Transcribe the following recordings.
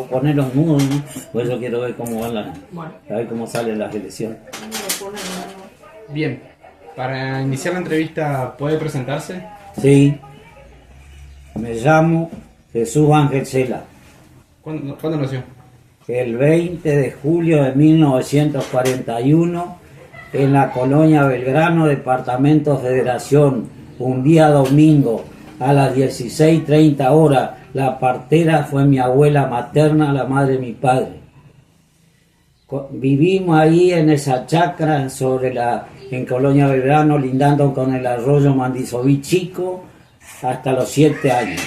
Poner los nudos, ¿no? Pues yo quiero ver cómo van Bueno, a ver cómo salen las elecciones. bien. Para iniciar la entrevista, ¿puede presentarse? Sí, me llamo Jesús Ángel Cela. ¿Cuándo nació? El 20 de julio de 1941, en la colonia Belgrano, departamento Federación, un día domingo, a las 16:30 horas. La partera fue mi abuela materna, la madre de mi padre. Vivimos ahí en esa chacra en Colonia Belgrano, lindando con el arroyo Mandisoví Chico, hasta los 7 años.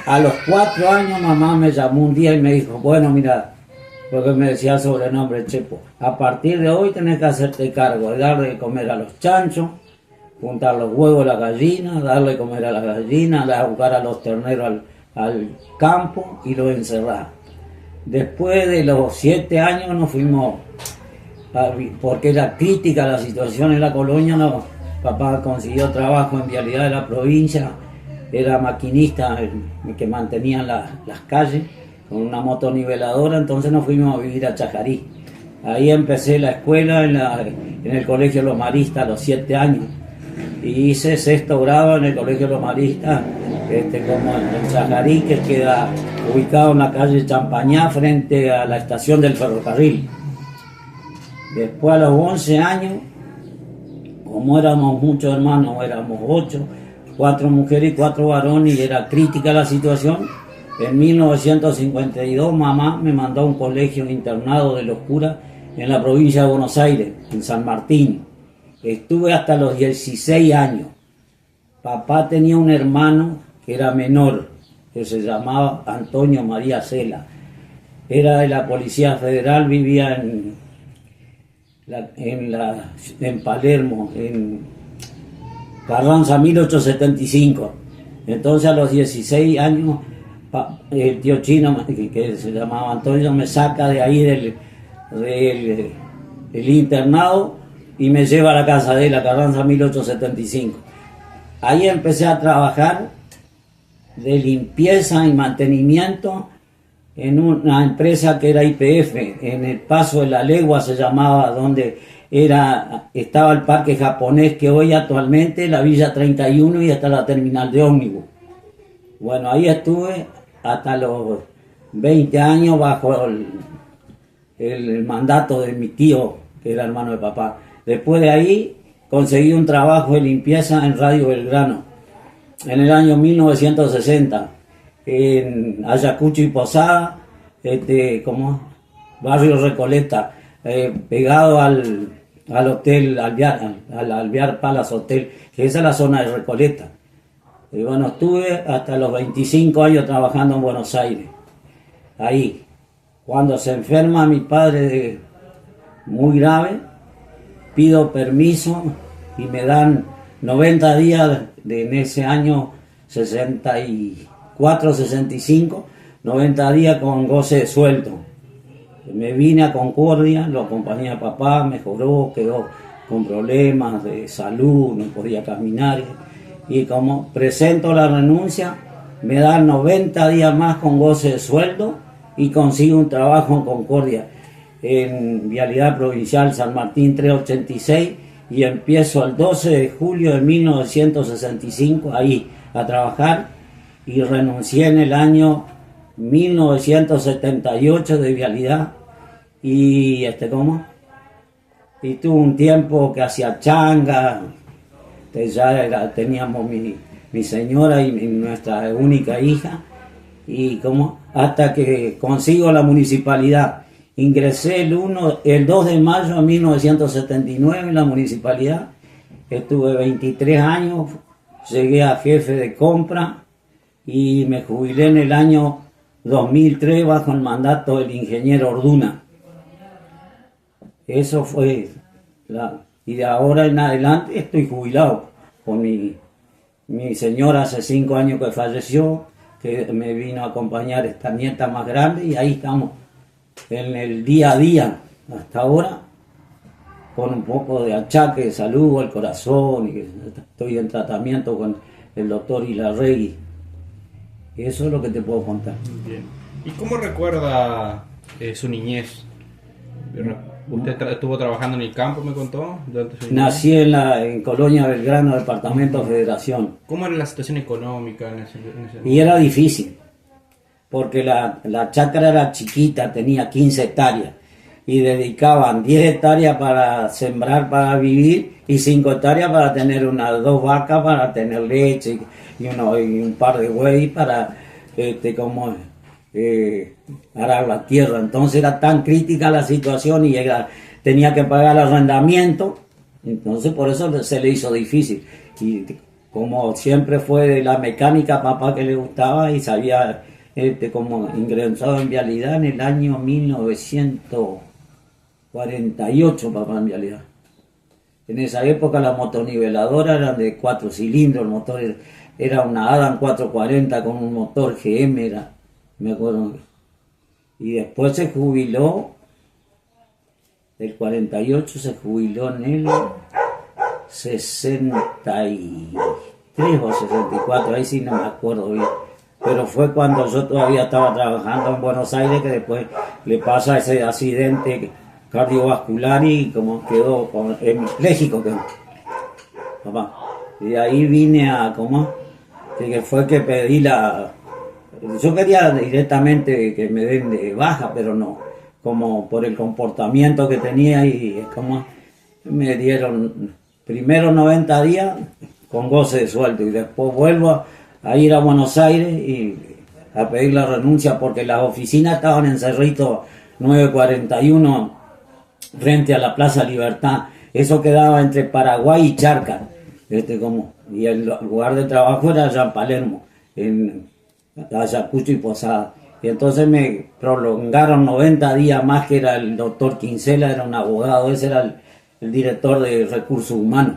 A los 4 años mamá me llamó un día y me dijo, bueno, mira, lo que me decía el sobrenombre Chepo, a partir de hoy tenés que hacerte cargo de darle de comer a los chanchos, juntar los huevos a la gallina, darle de comer a la gallina, dar a buscar a los terneros al campo y los encerrar. Después de los 7 años nos fuimos, porque era crítica la situación en la colonia, no, papá consiguió trabajo en vialidad de la provincia, era maquinista que mantenía las calles con una motoniveladora, entonces nos fuimos a vivir a Chajarí. Ahí empecé la escuela en el Colegio Los Maristas a los 7 años. Y hice 6º grado en el Colegio Los Maristas, como en Chajarí, que queda ubicado en la calle Champañá frente a la estación del ferrocarril. Después a los 11 años, como éramos muchos hermanos, éramos 8, 4 mujeres y 4 varones y era crítica la situación, en 1952 mamá me mandó a un colegio internado de los curas en la provincia de Buenos Aires, en San Martín. Estuve hasta los 16 años. Papá tenía un hermano que era menor, que se llamaba Antonio María Cela. Era de la Policía Federal, vivía en Palermo, en Carranza 1875. Entonces a los 16 años, el tío chino, que se llamaba Antonio, me saca de ahí del internado y me lleva a la casa de la Carranza 1875. Ahí empecé a trabajar de limpieza y mantenimiento en una empresa que era YPF, en el Paso de la Legua se llamaba, donde estaba el parque japonés que hoy actualmente la Villa 31 y hasta la terminal de ómnibus. Bueno, ahí estuve hasta los 20 años bajo el mandato de mi tío, que era hermano de papá. Después de ahí conseguí un trabajo de limpieza en Radio Belgrano, en el año 1960, en Ayacucho y Posada, barrio Recoleta, pegado al hotel al Alvear Palace Hotel, que esa es la zona de Recoleta. Y bueno, estuve hasta los 25 años trabajando en Buenos Aires, ahí. Cuando se enferma mi padre muy grave, pido permiso y me dan 90 días en ese año 64-65, 90 días con goce de sueldo. Me vine a Concordia, lo acompañé a papá, mejoró, quedó con problemas de salud, no podía caminar. Y como presento la renuncia, me dan 90 días más con goce de sueldo y consigo un trabajo en Concordia, en Vialidad Provincial San Martín 386, y empiezo el 12 de julio de 1965 ahí a trabajar y renuncié en el año 1978 de Vialidad y y tuve un tiempo que hacía changa, teníamos mi señora y nuestra única hija y hasta que consigo la municipalidad. Ingresé el 2 de mayo de 1979 en la municipalidad, estuve 23 años, llegué a jefe de compra y me jubilé en el año 2003 bajo el mandato del ingeniero Orduna. Eso fue, y de ahora en adelante estoy jubilado, con mi señora hace 5 años que falleció, que me vino a acompañar esta nieta más grande y ahí estamos en el día a día hasta ahora, con un poco de achaque de salud al corazón y estoy en tratamiento con el doctor Ilarregui. Eso es lo que te puedo contar. Bien. ¿Y cómo recuerda su niñez? ¿Usted estuvo trabajando en el campo, me contó? Durante su niñez? Nací en Colonia Belgrano, departamento Federación. ¿Cómo era la situación económica en ese Y era difícil, porque la chacra era chiquita, tenía 15 hectáreas. Y dedicaban 10 hectáreas para sembrar, para vivir, y 5 hectáreas para tener unas 2 vacas, para tener leche, y un par de bueyes para arar la tierra. Entonces era tan crítica la situación y tenía que pagar el arrendamiento, entonces por eso se le hizo difícil. Y como siempre fue de la mecánica papá que le gustaba y sabía como ingresado en vialidad en el año 1948, papá, en vialidad. En esa época las motoniveladoras eran de 4 cilindros, el motor era una Adam 440 con un motor GM, me acuerdo. Y después se jubiló, del 48 se jubiló en el 63 o 64, ahí sí no me acuerdo bien. Pero fue cuando yo todavía estaba trabajando en Buenos Aires que después le pasa ese accidente cardiovascular y como quedó hemipléjico, papá. Y de ahí vine que fue que pedí yo quería directamente que me den de baja, pero no, como por el comportamiento que tenía y como me dieron primero 90 días con goce de sueldo y después vuelvo a ir a Buenos Aires y a pedir la renuncia porque las oficinas estaban en Cerrito 941 frente a la Plaza Libertad. Eso quedaba entre Paraguay y Charca. Y el lugar de trabajo era allá en Palermo, en Ayacucho y Posada. Y entonces me prolongaron 90 días más, que era el doctor Quincela, era un abogado, ese era el director de recursos humanos.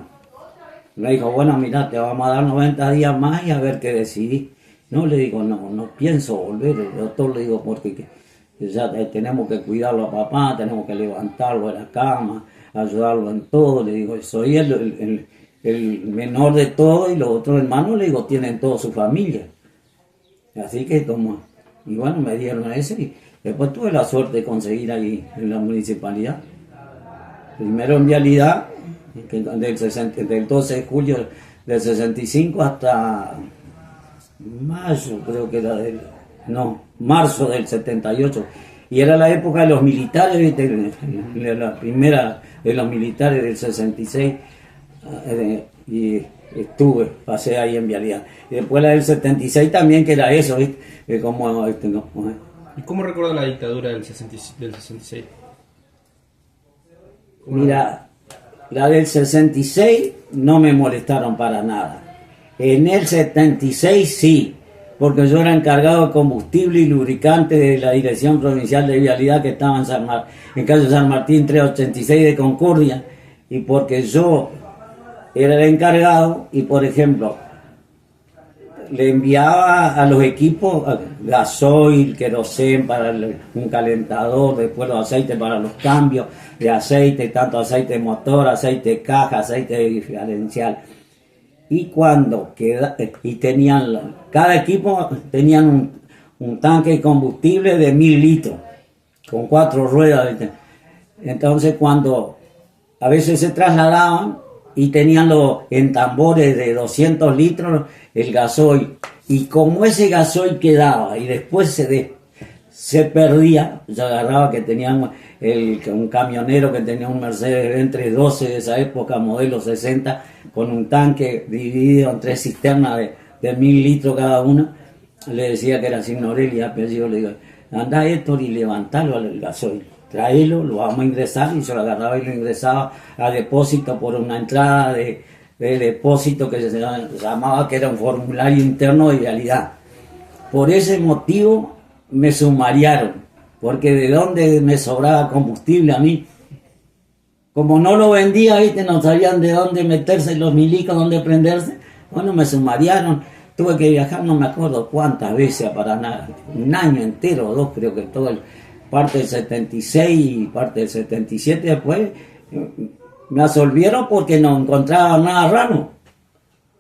Me dijo, bueno, mira, te vamos a dar 90 días más y a ver qué decidí. No, le digo, no pienso volver. El doctor le digo, porque ya tenemos que cuidarlo a papá, tenemos que levantarlo de la cama, ayudarlo en todo. Le digo, soy el menor de todo y los otros hermanos, le digo, tienen toda su familia. Así que y bueno, me dieron ese y después tuve la suerte de conseguir ahí en la municipalidad. Primero en vialidad, del 12 de julio del 65 hasta mayo, creo que era marzo del 78. Y era la época de los militares, ¿viste? La primera de los militares del 66. Y pasé ahí en vialidad. Y después la del 76 también, que era eso, ¿viste? ¿Y cómo recuerda la dictadura del 66? Mira, la del 66 no me molestaron para nada. En el 76 sí, porque yo era encargado de combustible y lubricante de la Dirección Provincial de Vialidad que estaba en calle San Martín 386 de Concordia, y porque yo era el encargado y, por ejemplo, le enviaba a los equipos gasoil, querosén para un calentador, después los aceites para los cambios de aceite, tanto aceite de motor, aceite de caja, aceite diferencial. Y cada equipo tenían un tanque de combustible de 1000 litros, con 4 ruedas. Entonces cuando a veces se trasladaban y tenían en tambores de 200 litros el gasoil, y como ese gasoil quedaba y después se perdía, yo agarraba que tenían un camionero que tenía un Mercedes-Benz 312 de esa época, modelo 60, con un tanque dividido en 3 cisternas de 1000 litros cada una. Le decía que era Signorelli, apellido, le digo, anda Héctor y levantalo al gasoil, tráelo, lo vamos a ingresar. Y yo lo agarraba y lo ingresaba a depósito por una entrada de depósito que se llamaba, que era un formulario interno de vialidad. Por ese motivo me sumariaron, porque de dónde me sobraba combustible a mí. Como no lo vendía, ¿viste? No sabían de dónde meterse los milicos, dónde prenderse. Bueno, me sumariaron. Tuve que viajar, no me acuerdo cuántas veces a Paraná, un año entero o 2, creo que parte del 76 y parte del 77. Después me absolvieron porque no encontraba nada raro.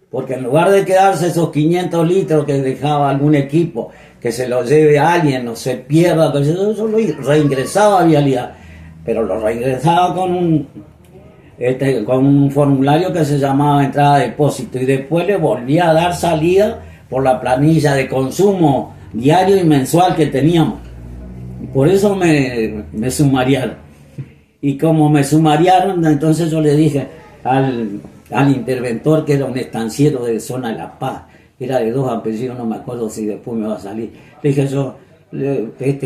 Porque en lugar de quedarse esos 500 litros que dejaba algún equipo, que se lo lleve a alguien, no se pierda, que eso lo reingresaba a Vialidad. Pero lo reingresaba con un formulario que se llamaba entrada de depósito y después le volvía a dar salida por la planilla de consumo diario y mensual que teníamos. Por eso me sumariaron. Y como me sumariaron, entonces yo le dije al interventor, que era un estanciero de zona de La Paz, era de 2 apellidos, no me acuerdo si después me va a salir. Le dije yo,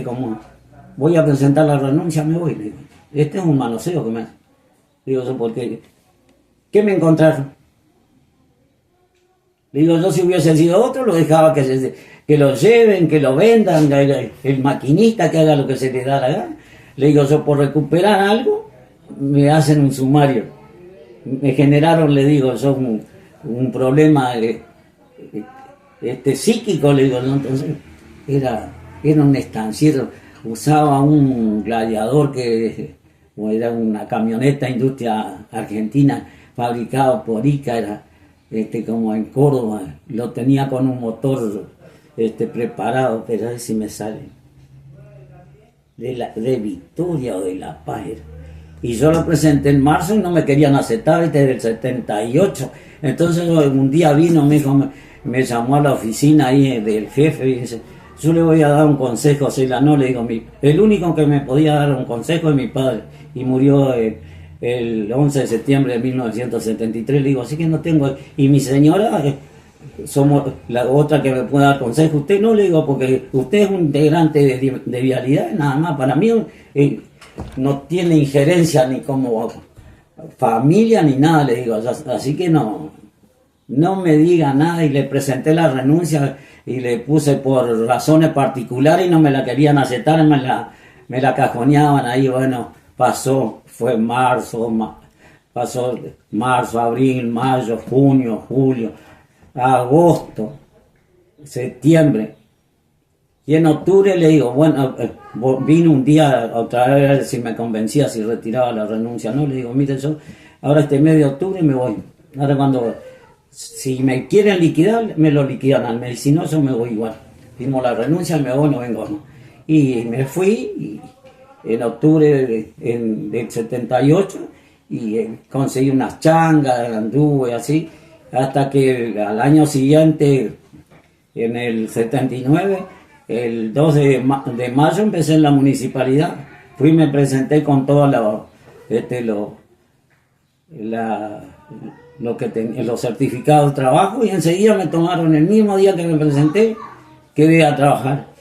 como voy a presentar la renuncia, me voy. Le digo, este es un manoseo que me hace. Digo yo, porque ¿qué me encontraron? Le digo, yo si hubiese sido otro, lo dejaba que lo lleven, que lo vendan, el maquinista que haga lo que se le da la gana. Le digo, yo por recuperar algo, me hacen un sumario. Me generaron, le digo, yo un problema psíquico, le digo, ¿no? Entonces era un estanciero, usaba un Gladiador que era una camioneta industria argentina fabricado por Ica, era como en Córdoba, lo tenía con un motor preparado, pero a ver si me sale de Victoria o de La Paz era. Y yo lo presenté en marzo y no me querían aceptar desde el 78. Entonces un día vino, me llamó a la oficina ahí del jefe y dice, yo le voy a dar un consejo, no, le digo, el único que me podía dar un consejo es mi padre, y murió el 11 de septiembre de 1973, le digo, así que no tengo, y mi señora, somos la otra que me puede dar consejo, usted no, le digo, porque usted es un integrante de Vialidad, nada más, para mí no tiene injerencia ni como familia ni nada, le digo, así que no me diga nada, y le presenté la renuncia y le puse por razones particulares y no me la querían aceptar, me la cajoneaban ahí. Bueno, fue pasó marzo, abril, mayo, junio, julio, agosto, septiembre. Y en octubre le digo, bueno, vino un día otra vez a ver si me convencía, si retiraba la renuncia. No, le digo, mire, yo ahora este mes de octubre me voy. Ahora si me quieren liquidar, me lo liquidan al mes, si no, yo me voy igual. Firmo la renuncia, me voy, no vengo, no. Y me fui en octubre del 78 y conseguí unas changas, anduve así, hasta que al año siguiente, en el 79, el 2 de mayo empecé en la municipalidad. Fui y me presenté con todos los certificados de trabajo, y enseguida me tomaron el mismo día que me presenté, quedé a trabajar.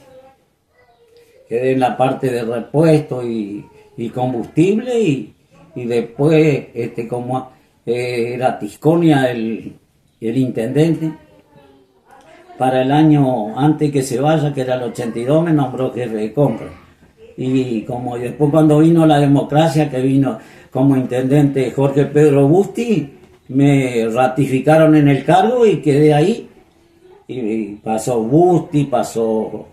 Quedé en la parte de repuesto y combustible, y después, como era Tisconia el intendente, para el año antes que se vaya, que era el 82, me nombró jefe de compra. Y después cuando vino la democracia, que vino como intendente Jorge Pedro Busti, me ratificaron en el cargo y quedé ahí. Y pasó Busti, pasó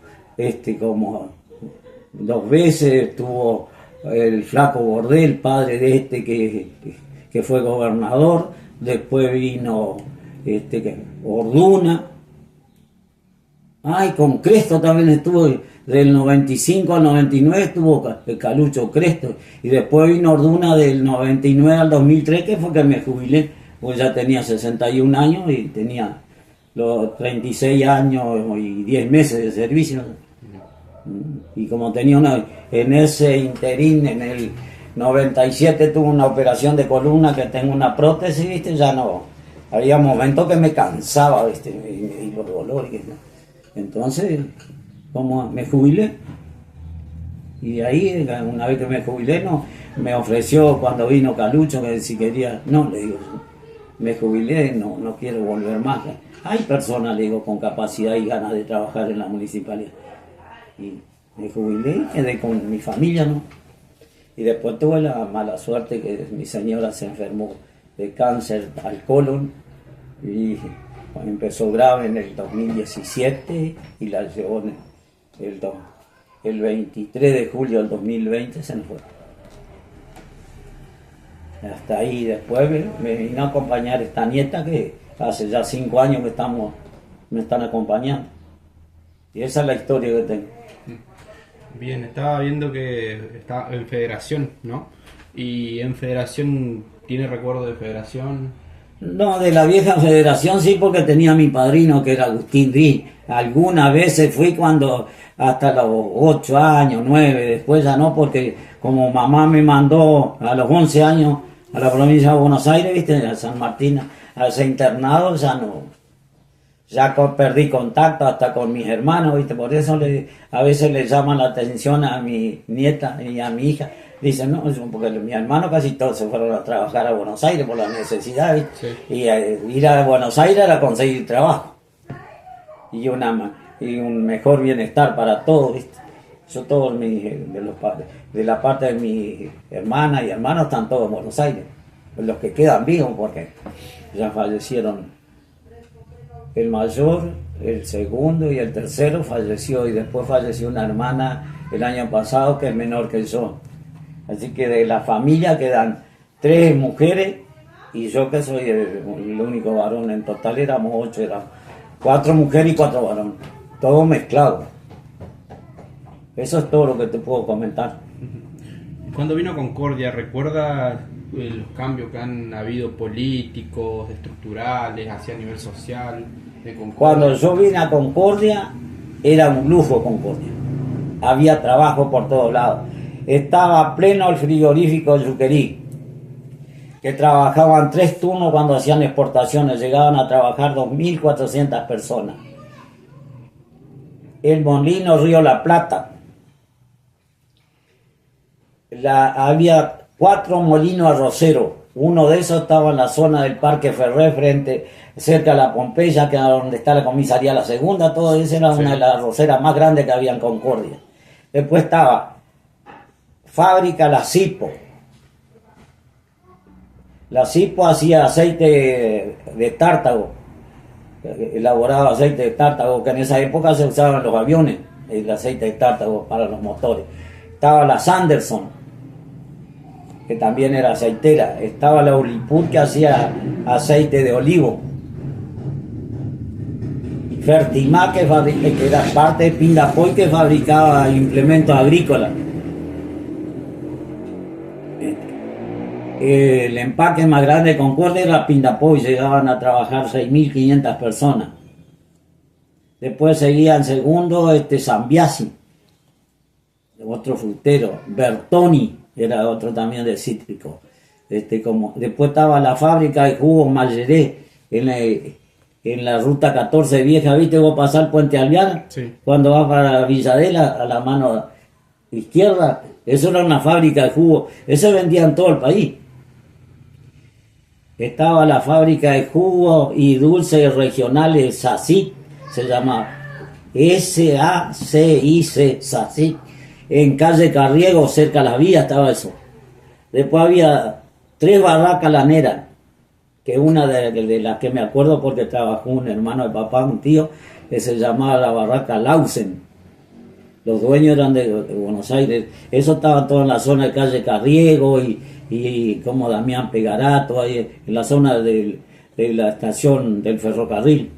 como 2 veces, estuvo el flaco Bordel, padre de que fue gobernador. Después vino Orduna. Con Cresto también estuvo, del 95 al 99 estuvo Calucho Cresto, y después vino Orduna del 99 al 2003, que fue que me jubilé, pues ya tenía 61 años y tenía los 36 años y 10 meses de servicio. Y como tenía en ese interín, en el 97 tuve una operación de columna, que tengo una prótesis, ¿viste? Ya no, había momentos que me cansaba, ¿viste? Y los dolores, ¿no? Entonces, como me jubilé, y ahí, una vez que me jubilé, me ofreció cuando vino Calucho, que si quería, no, le digo, me jubilé, no quiero volver más. Hay personas, le digo, con capacidad y ganas de trabajar en la municipalidad. Y me jubilé y quedé con mi familia, ¿no? Y después tuve la mala suerte que mi señora se enfermó de cáncer al colon, y empezó grave en el 2017 y la llevó el 23 de julio del 2020, se nos fue. Hasta ahí. Después me vino a acompañar esta nieta que hace ya 5 años que me están acompañando. Y esa es la historia que tengo. Bien, estaba viendo que está en Federación, ¿no? Y en Federación, ¿tiene recuerdo de Federación? No, de la vieja federación sí, porque tenía a mi padrino que era Agustín Díaz. Algunas veces fui cuando hasta los 8 años, 9, después ya no, porque como mamá me mandó a los 11 años a la provincia de Buenos Aires, ¿viste? A San Martín, a ese internado, ya no, perdí contacto hasta con mis hermanos, ¿viste? Por eso a veces le llaman la atención a mi nieta y a mi hija. Dicen, no, porque mi hermano casi todos se fueron a trabajar a Buenos Aires por la necesidad, ¿viste? Sí. Y ir a Buenos Aires era conseguir trabajo y un mejor bienestar para todos, ¿viste? Yo todos de la parte de mi hermana y hermanos están todos en Buenos Aires, los que quedan vivos porque ya fallecieron. El mayor, el segundo y el tercero falleció, y después falleció una hermana el año pasado que es menor que yo. Así que de la familia quedan 3 mujeres y yo que soy el único varón. En total éramos 8, éramos 4 mujeres y 4 varones, todo mezclado. Eso es todo lo que te puedo comentar. Cuando vino Concordia, ¿recuerda los cambios que han habido políticos, estructurales, hacia a nivel social de Concordia? Cuando yo vine a Concordia, era un lujo Concordia. Había trabajo por todos lados. Estaba pleno el frigorífico de Yuquerí, que trabajaban 3 turnos cuando hacían exportaciones. Llegaban a trabajar 2.400 personas. El molino Río La Plata. Había 4 molinos arroceros. Uno de esos estaba en la zona del Parque Ferré, cerca de la Pompeya, que era donde está la comisaría La Segunda. Todo eso era una de las arroceras más grandes que había en Concordia. Después estaba fábrica La Cipo. La Cipo hacía aceite de tártago, elaboraba aceite de tártago, que en esa época se usaba en los aviones, el aceite de tártago para los motores. Estaba la Sanderson, que también era aceitera. Estaba la Ulipur, que hacía aceite de olivo. Fertimá, que era parte de Pindapoy, que fabricaba implementos agrícolas. El empaque más grande de Concordia era Pindapoy, llegaban a trabajar 6.500 personas. Después seguía en segundo Zambiasi, otro frutero. Bertoni era otro también de cítrico. Después estaba la fábrica de jugos Malleré en la ruta 14 vieja, ¿viste? Vos pasar el Puente Alvear, Sí. Cuando vas para Villadela, a la mano izquierda, eso era una fábrica de jugos. Eso vendía en todo el país. Estaba la fábrica de jugos y dulces regionales SACIC, se llamaba SACIC, SACIC, en calle Carriego, cerca de la vía estaba eso. Después había 3 barracas laneras, que una de las que me acuerdo porque trabajó un hermano de papá, un tío, que se llamaba la barraca Lausen. Los dueños eran de Buenos Aires. Eso estaba todo en la zona de calle Carriego y como Damián Pegarato, ahí en la zona de la estación del ferrocarril.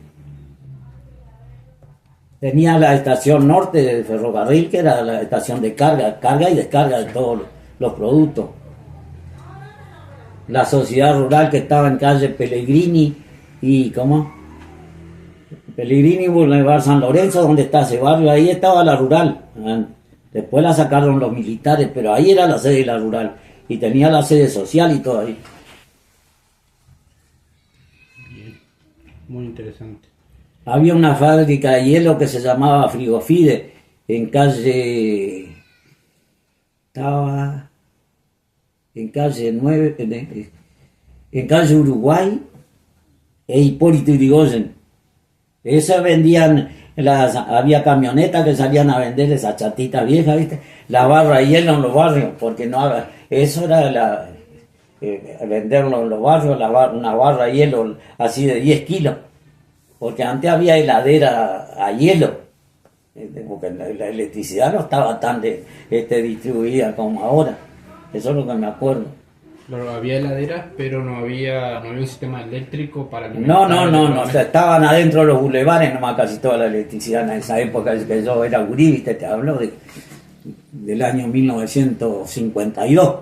Tenía la estación norte del ferrocarril, que era la estación de carga y descarga de todos los productos. La sociedad rural, que estaba en calle Pellegrini y Pellegrini Boulevard San Lorenzo, donde está ese barrio, ahí estaba la rural. Después la sacaron los militares, pero ahí era la sede de la rural y tenía la sede social y todo ahí. Bien, muy interesante. Había una fábrica de hielo que se llamaba Frigofide en calle... Estaba en calle 9, en calle Uruguay e Hipólito Yrigoyen. Esas vendían, había camionetas que salían a vender esas chatitas viejas, ¿viste? La barra de hielo en los barrios, porque eso era venderlo en los barrios, una barra de hielo así de 10 kilos, porque antes había heladera a hielo, porque la electricidad no estaba tan distribuida como ahora. Eso es lo que me acuerdo. Claro, había heladeras, pero no había un sistema eléctrico para No, alimentar. o sea, estaban adentro de los bulevares nomás casi toda la electricidad en esa época que yo era gurí, ¿viste? Te hablo del año 1952.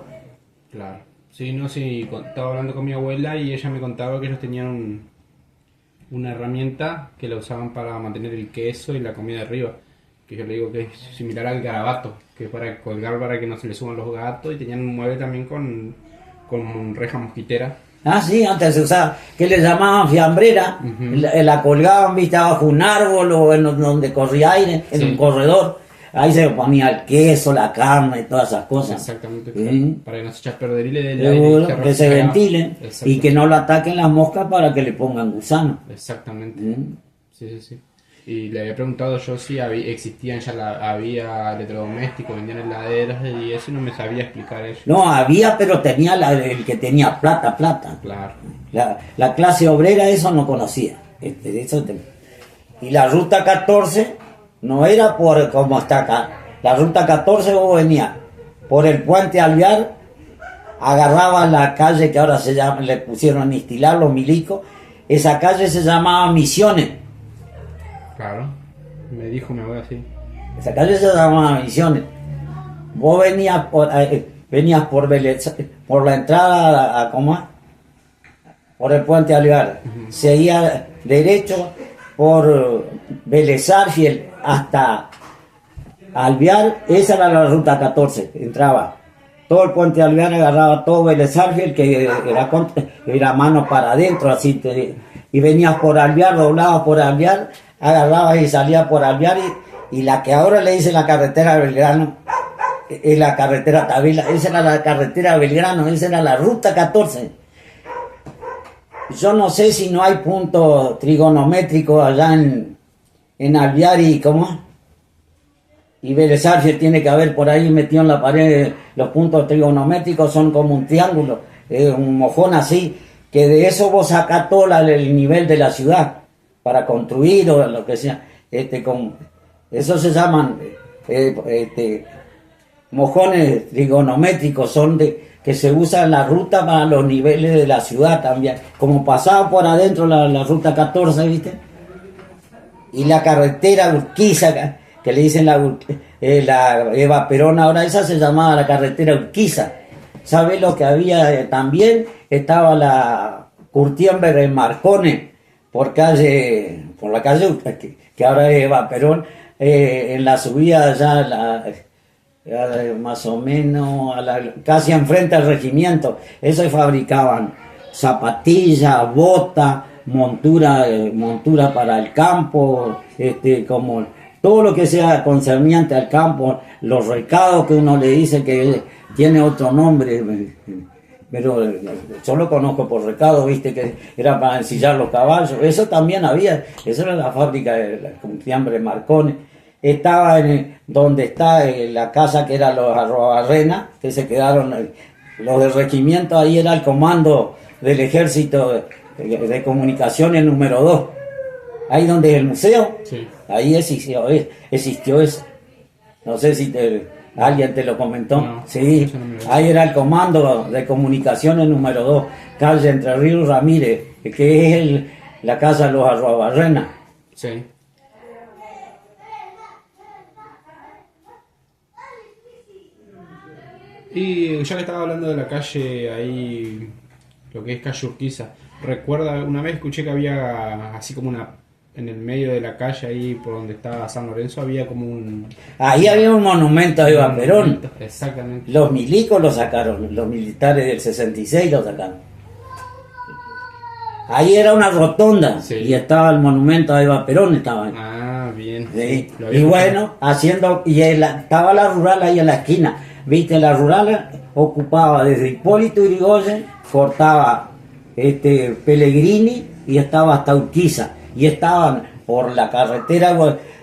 Claro. Sí, no, sí, estaba hablando con mi abuela y ella me contaba que ellos tenían una herramienta que la usaban para mantener el queso y la comida arriba. Que yo le digo que es similar al garabato, que es para colgar para que no se le suban los gatos, y tenían un mueble también con reja mosquitera. Ah, sí, antes se usaba, que le llamaban fiambrera, Ujú. la colgaban, viste, abajo un árbol o en donde corría aire, en Sí. un corredor, ahí se ponía el queso, la carne, todas esas cosas. Exactamente, Sí. para que no se eche a perder y le dé el Seguro, aire que se refresca. ventilen y Exactamente. que no lo ataquen las moscas para que le pongan gusano. Exactamente. Mm. Sí, sí, sí. Y le había preguntado yo si existían ya había electrodomésticos, vendían heladeras y eso, y no me sabía explicar eso. No, había, pero tenía el que tenía plata. Claro. La clase obrera eso no conocía. Y la ruta 14 no era por como está acá. La ruta 14 vos venías por el puente Alvear, agarrabas la calle que ahora se llama, le pusieron Istilar, los milicos. Esa calle se llamaba Misiones. Claro. Me dijo mi abuela así. Esa calle se llamaba Misiones. Vos venías por Vélez, por la entrada ¿cómo es? Por el puente Alvear. Seguía derecho por Vélez Arfiel hasta Alvear. Esa era la ruta 14. Entraba todo el puente Alvear, agarraba todo Vélez Arfiel, que era mano para adentro, así. Y venías por Alvear, doblabas por Alvear, agarrabas y salías por Alvear. Y la que ahora le dicen la carretera Belgrano, es la carretera Tavila. Esa era la carretera Belgrano, esa era la ruta 14. Yo no sé si no hay punto trigonométrico allá en Alvear y ¿cómo? Y Vélez Arfiel tiene que haber por ahí metido en la pared. Los puntos trigonométricos son como un triángulo, un mojón así, que de eso vos sacás todo el nivel de la ciudad para construir o lo que sea. Eso se llaman mojones trigonométricos, son que se usan en la ruta para los niveles de la ciudad también. Como pasaba por adentro la ruta 14, ¿viste? Y la carretera Urquiza, que le dicen la Eva Perón, ahora esa se llamaba la carretera Urquiza. ¿Sabes lo que había también? Estaba la Curtiember en Marcone, por la calle que ahora es Eva Perón, en la subida allá más o menos casi enfrente al regimiento. Eso fabricaban zapatillas, botas, montura para el campo, como todo lo que sea concerniente al campo, los recados que uno le dice que tiene otro nombre, pero yo lo conozco por recado, viste, que era para ensillar los caballos. Eso también había, eso era la fábrica de la Fiambre Marcone. Estaba donde está la casa que era los Arrobarrena, que se quedaron los del regimiento. Ahí era el comando del ejército de comunicaciones número 2. Ahí donde es el museo, Sí. ahí existió eso. No sé si alguien te lo comentó. No, Sí, eso no me lo ahí era el comando de comunicaciones número 2, calle Entre Ríos Ramírez, que es la casa de los Arrobarrena. Sí. Y ya que estaba hablando de la calle ahí, lo que es calle Urquiza, recuerda, una vez escuché que había así como en el medio de la calle ahí por donde estaba San Lorenzo había como un... Ahí había un monumento a Eva Perón. Exactamente. Los milicos lo sacaron, los militares del 66 lo sacaron. Ahí era una rotonda, Sí. y estaba el monumento a Eva Perón, estaba ahí. Ah, bien. Sí. Lo había Y escuchado. bueno, estaba la rural ahí en la esquina. Viste, la rural ocupaba desde Hipólito Yrigoyen, cortaba Pellegrini y estaba hasta Urquiza. Y estaban por la carretera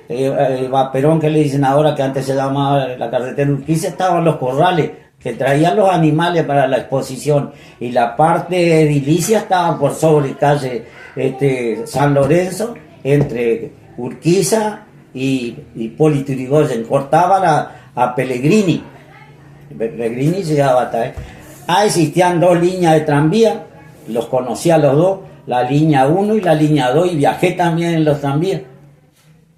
Eva Perón, que le dicen ahora, que antes se llamaba la carretera Urquiza, estaban los corrales que traían los animales para la exposición. Y la parte edilicia estaba por sobre calle San Lorenzo, entre Urquiza y Hipólito Yrigoyen. Cortaba a Pellegrini. Pellegrini llegaba hasta ahí. Existían dos líneas de tranvía, los conocía los dos, la línea 1 y la línea 2, y viajé también en los tranvías.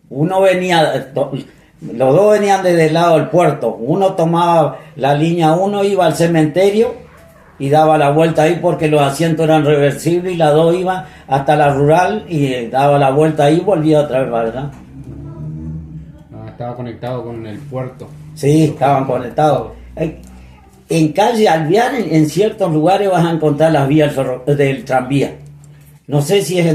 Uno venía, los dos venían desde el lado del puerto. Uno tomaba la línea 1, iba al cementerio y daba la vuelta ahí porque los asientos eran reversibles, y la 2 iba hasta la rural y daba la vuelta ahí y volvía otra vez para acá. Estaba conectado con el puerto. Sí, estaban conectados. En calle Alvear, en ciertos lugares vas a encontrar las vías del tranvía. No sé si es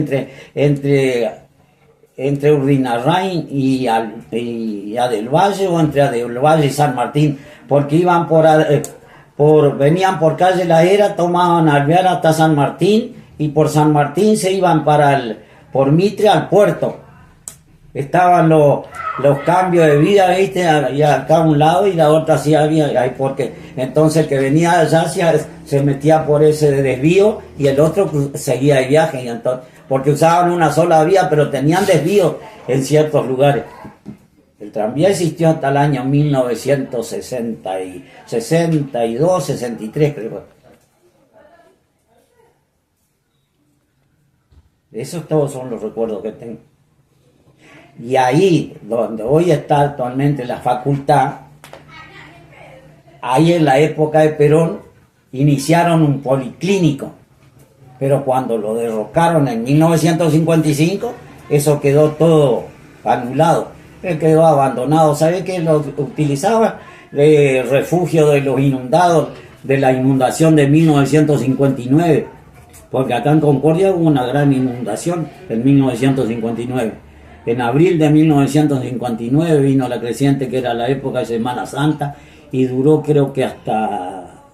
entre Urdinarrain y Adelvalle, o entre Adelvalle y San Martín, porque iban venían por calle La Era, tomaban Alvear hasta San Martín, y por San Martín se iban por Mitre al puerto. Estaban los cambios de vida, ¿viste? Y acá a un lado y la otra sí había, ahí, porque entonces el que venía de allá se metía por ese desvío y el otro seguía de viaje, y entonces, porque usaban una sola vía, pero tenían desvíos en ciertos lugares. El tranvía existió hasta el año 1962, 63, creo. Esos todos son los recuerdos que tengo. Y ahí, donde hoy está actualmente la facultad, ahí en la época de Perón iniciaron un policlínico, pero cuando lo derrocaron en 1955, eso quedó todo anulado, quedó abandonado. ¿Sabe qué lo utilizaban? De refugio de los inundados, de la inundación de 1959, porque acá en Concordia hubo una gran inundación en 1959. En abril de 1959 vino la creciente, que era la época de Semana Santa, y duró creo que hasta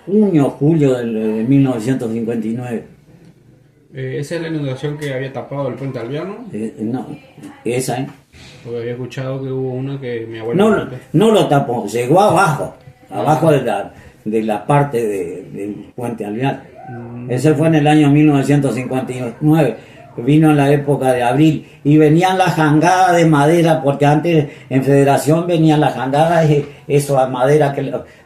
junio, julio de 1959. ¿Esa es la inundación que había tapado el puente Alvear, no? No, esa, Porque había escuchado que hubo una que mi abuela... No lo tapó, llegó abajo de la parte del puente Alvear. Ese fue en el año 1959, vino en la época de abril, y venían las jangadas de madera, porque antes en Federación venían las jangadas, eso a madera,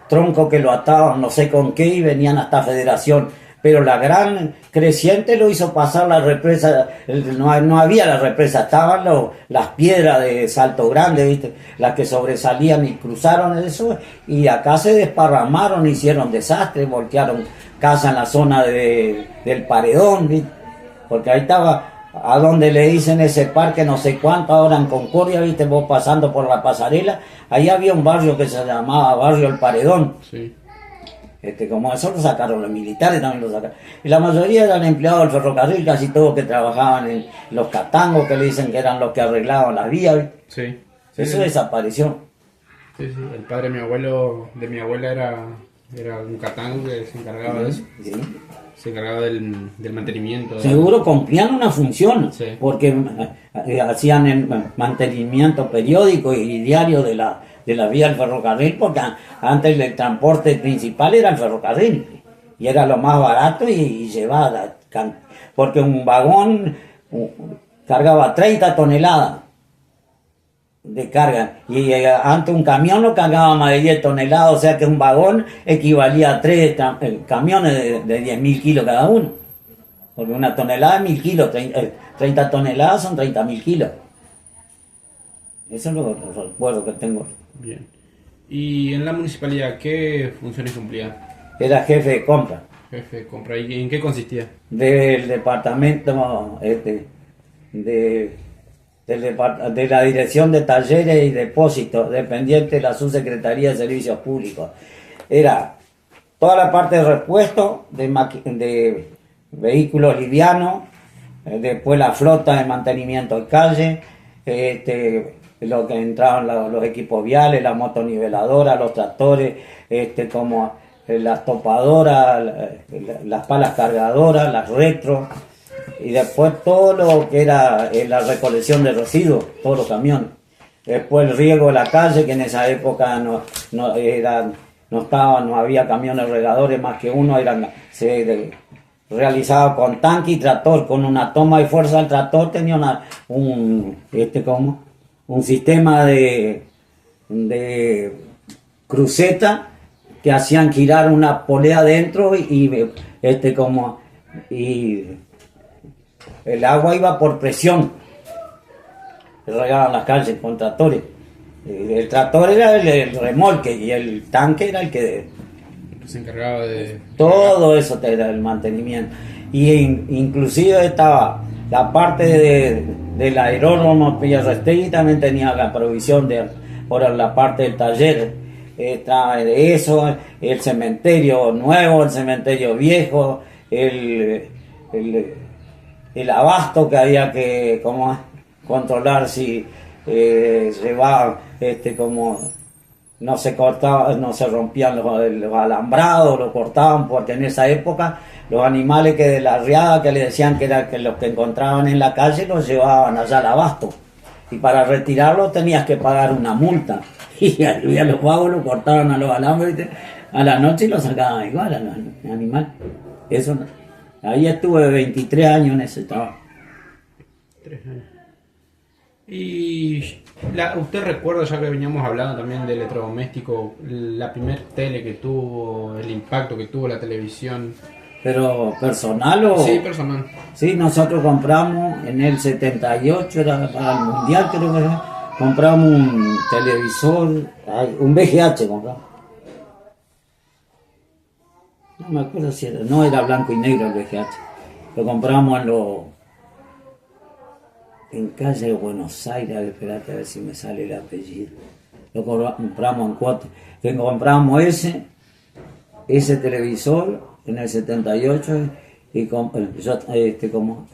tronco que lo ataban no sé con qué, y venían hasta Federación. Pero la gran creciente lo hizo pasar la represa, no había la represa, estaban las piedras de Salto Grande, ¿viste? Las que sobresalían, y cruzaron eso, y acá se desparramaron, hicieron desastre, voltearon casa en la zona del Paredón, ¿viste? Porque ahí estaba, a donde le dicen ese parque no sé cuánto, ahora en Concordia, ¿viste? Vos pasando por la pasarela, ahí había un barrio que se llamaba Barrio El Paredón. Sí. Como eso lo sacaron los militares, también lo sacaron. Y la mayoría eran empleados del ferrocarril, casi todos que trabajaban en los catangos, que le dicen que eran los que arreglaban las vías. Sí. Eso desapareció. Sí. El padre de mi abuela era un catango que se encargaba de eso. Sí. Se encargaba del mantenimiento. Seguro cumplían una función, sí, porque hacían el mantenimiento periódico y diario de la vía del ferrocarril, porque antes el transporte principal era el ferrocarril, y era lo más barato, y llevaba, porque un vagón cargaba 30 toneladas de carga, y antes un camión no cargaba más de 10 toneladas, o sea que un vagón equivalía a 3 camiones de 10.000 kilos cada uno, porque una tonelada es 1.000 kilos, 30 toneladas son 30.000 kilos. Eso es lo recuerdo que tengo. Bien. ¿Y en la municipalidad qué funciones cumplía? Era jefe de compra. Jefe de compra. ¿Y en qué consistía? Del departamento de la Dirección de Talleres y Depósitos, dependiente de la Subsecretaría de Servicios Públicos. Era toda la parte de repuesto de vehículos livianos, después la flota de mantenimiento de calle, lo que entraban los equipos viales, la motoniveladoras, los tractores, como las topadoras, las palas cargadoras, las retros, y después todo lo que era la recolección de residuos, todos los camiones. Después el riego de la calle, que en esa época no había camiones regadores más que uno, se realizaba con tanque y tractor, con una toma de fuerza del tractor tenía un sistema de crucetas que hacían girar una polea adentro y el agua iba por presión, regaban las calles con tractores. El tractor era el remolque y el tanque era el que se encargaba de... Todo eso era el mantenimiento. Y inclusive estaba la parte del aeródromo Pillarrestegui, también tenía la provisión por la parte del taller. Estaba eso, el cementerio nuevo, el cementerio viejo, el abasto que había que controlar si llevaba como no se cortaba, no se rompían los alambrados, lo cortaban, porque en esa época los animales que de la riada que le decían que era que los que encontraban en la calle los llevaban allá al abasto, y para retirarlos tenías que pagar una multa, y a los vagos lo cortaban a los alambres a la noche y lo sacaban igual a los animales. Eso, ahí estuve 23 años en ese trabajo. 3 años. Y usted recuerda, ya que veníamos hablando también de electrodoméstico, la primer tele que tuvo, el impacto que tuvo la televisión. ¿Pero personal o...? Sí, personal. Sí, nosotros compramos en el 78, era para el mundial creo que era, compramos un televisor, un VGH compramos. No me acuerdo si era, no era blanco y negro el VGH. Lo compramos en calle de Buenos Aires, espérate a ver si me sale el apellido. Lo compramos en cuatro. Que compramos ese televisor en el 78 y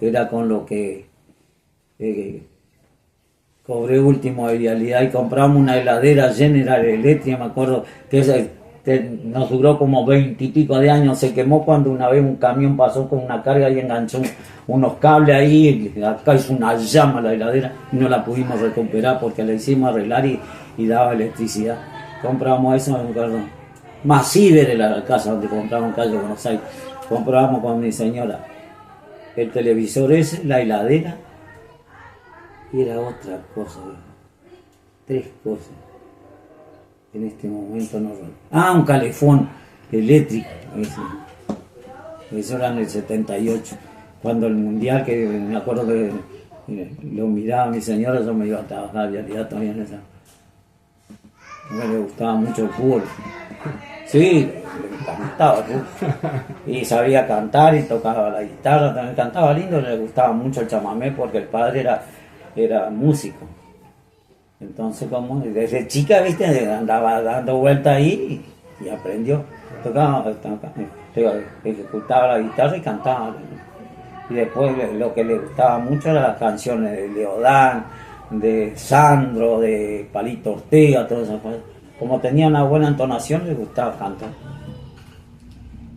era con lo que cobré último de vialidad, y compramos una heladera General Electric, me acuerdo que nos duró como 20 y pico de años. Se quemó cuando una vez un camión pasó con una carga y enganchó unos cables ahí, y acá hizo una llama la heladera y no la pudimos recuperar porque la hicimos arreglar y daba electricidad. Compramos eso en un carro. Masiver era la casa donde compramos en calle Buenos Aires. Compramos con mi señora el televisor ese, la heladera, y era otra cosa, 3 cosas. En este momento no recuerdo. Un calefón eléctrico. Eso era en el 78. Cuando el mundial, que me acuerdo que lo miraba mi señora, yo me iba a trabajar vialidad todavía en esa. A mí le gustaba mucho el fútbol. Sí, le encantaba el fútbol. Y sabía cantar y tocaba la guitarra, también cantaba lindo, le gustaba mucho el chamamé porque el padre era músico. Entonces, como desde chica, viste, andaba dando vueltas ahí y aprendió. Tocaba, ejecutaba la guitarra y cantaba. Y después lo que le gustaba mucho eran las canciones de Leodán, de Sandro, de Palito Ortega, todas esas cosas. Como tenía una buena entonación, le gustaba cantar.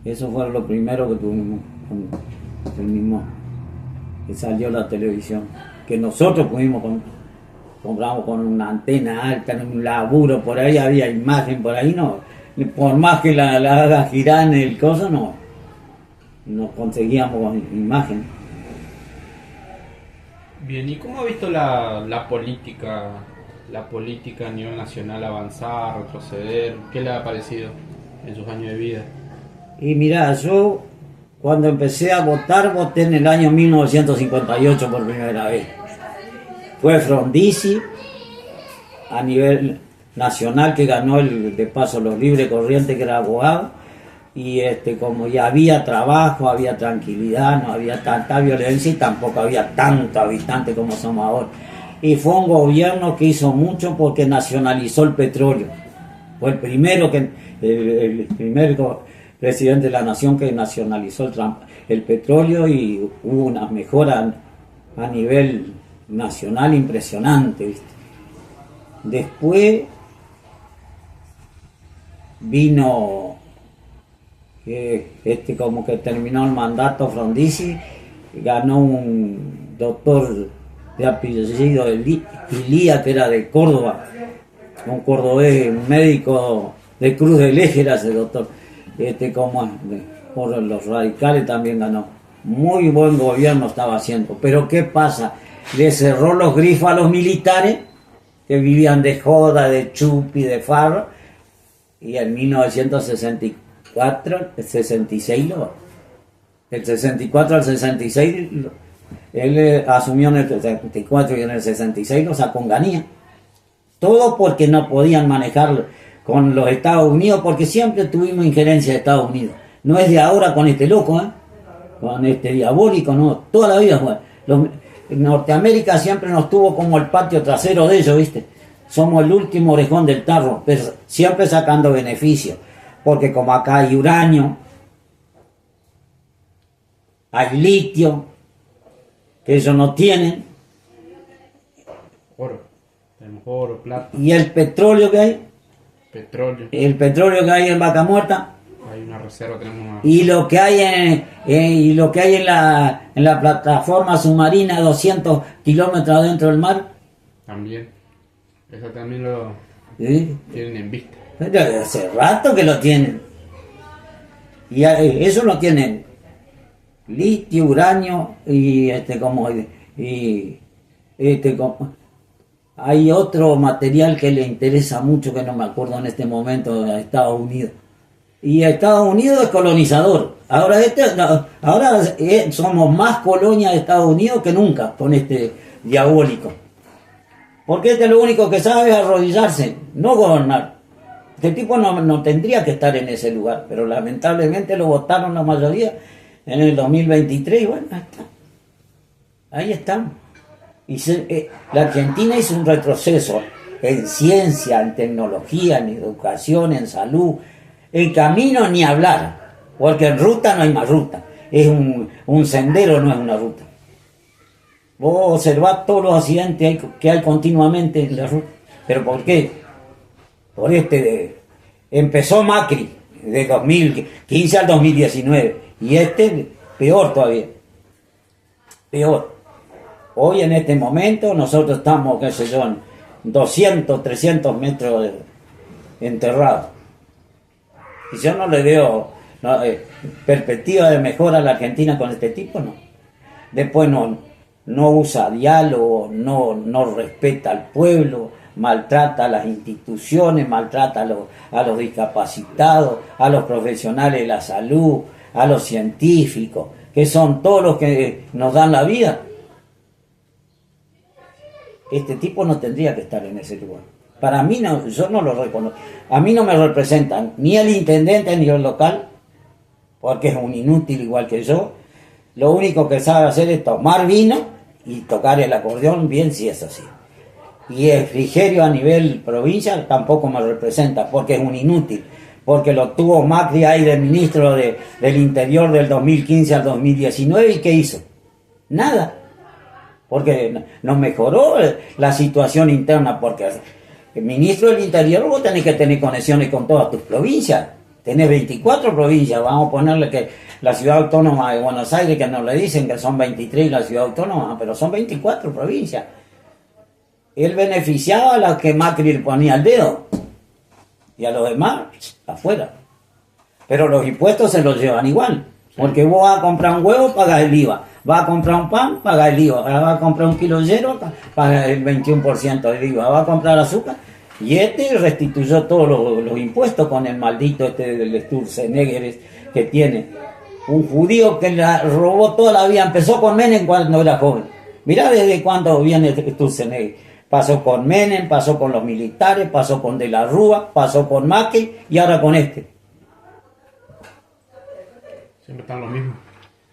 Eso fue lo primero que tuvimos, que salió la televisión, que nosotros pudimos compramos con una antena alta, en un laburo, por ahí había imagen, por ahí no, por más que la haga girar en el coso, no conseguíamos imagen. Bien, ¿y cómo ha visto la política a nivel nacional avanzar, retroceder? ¿Qué le ha parecido en sus años de vida? Y mirá, yo cuando empecé a votar, voté en el año 1958 por primera vez. Fue Frondizi a nivel nacional, que ganó de paso los Libre Corrientes, que era abogado, y como ya había trabajo, había tranquilidad, no había tanta violencia y tampoco había tantos habitantes como somos ahora. Y fue un gobierno que hizo mucho porque nacionalizó el petróleo. Fue el primer presidente de la nación que nacionalizó el petróleo, y hubo una mejora a nivel nacional impresionante, ¿viste? Después vino como que terminó el mandato Frondizi, ganó un doctor de apellido Ilía, que era de Córdoba, un cordobés, un médico de Cruz del Eje era ese doctor, por los radicales también ganó. Muy buen gobierno estaba haciendo, pero ¿qué pasa? Le cerró los grifos a los militares que vivían de joda, de chupi, de farro, Y en 1964, el 66, el 64 al 66, él asumió en el 64 y en el 66 lo sacó en Ganía. Todo porque no podían manejarlo con los Estados Unidos, porque siempre tuvimos injerencia de Estados Unidos. No es de ahora con este loco, con este diabólico, no, toda la vida fue. Norteamérica siempre nos tuvo como el patio trasero de ellos, ¿viste? Somos el último orejón del tarro, pero siempre sacando beneficio, porque como acá hay uranio, hay litio, que ellos no tienen, Oro. Tenemos oro, plata, y el petróleo que hay, petróleo. en Vaca Muerta, Hay una reserva, tenemos una... y lo que hay en la plataforma submarina 200 kilómetros adentro del mar, También. Eso también lo ¿sí? tienen en vista. Pero hace rato que lo tienen. Y eso lo tienen litio, uranio y hay otro material que le interesa mucho que no me acuerdo en este momento a Estados Unidos. Y Estados Unidos es colonizador. Ahora somos más colonia de Estados Unidos que nunca con este diabólico. Porque este lo único que sabe es arrodillarse, no gobernar. Este tipo no tendría que estar en ese lugar, pero lamentablemente lo votaron la mayoría en el 2023 y bueno, ahí estamos. La Argentina hizo un retroceso en ciencia, en tecnología, en educación, en salud, en camino ni hablar, porque en ruta no hay más ruta, es un sendero, no es una ruta. Vos observás todos los accidentes que hay continuamente en la ruta. ¿Pero por qué? Por empezó Macri de 2015 al 2019 y peor todavía. Peor. Hoy en este momento nosotros estamos, qué sé yo, en 200, 300 metros enterrados. Y yo no le veo perspectiva de mejora a la Argentina con este tipo, no. Después no usa diálogo, no respeta al pueblo, maltrata a las instituciones, maltrata a los discapacitados, a los profesionales de la salud, a los científicos, que son todos los que nos dan la vida. Este tipo no tendría que estar en ese lugar. Para mí, no, yo no lo reconozco. A mí no me representan ni el intendente ni el local, porque es un inútil igual que yo. Lo único que sabe hacer es tomar vino y tocar el acordeón bien si es así. Y el Frigerio a nivel provincia tampoco me representa, porque es un inútil. Porque lo tuvo Macri ahí de ministro del Interior del 2015 al 2019, ¿y qué hizo? Nada. Porque no mejoró la situación interna, porque el ministro del Interior vos tenés que tener conexiones con todas tus provincias. Tenés 24 provincias, vamos a ponerle que la ciudad autónoma de Buenos Aires, que nos le dicen que son 23 la ciudad autónoma, pero son 24 provincias. Él beneficiaba a las que Macri le ponía el dedo, y a los demás, afuera. Pero los impuestos se los llevan igual, porque vos vas a comprar un huevo, pagas el IVA. Va a comprar un pan, paga el IVA. Va a comprar un kilo de hierro, paga el 21% del IVA. Va a comprar azúcar. Y restituyó todos los impuestos con el maldito del Sturzenegger que tiene. Un judío que la robó toda la vida. Empezó con Menem cuando era joven. Mirá desde cuándo viene Sturzenegger. Pasó con Menem, pasó con los militares, pasó con De la Rúa, pasó con Macri y ahora con este. Siempre están los mismos.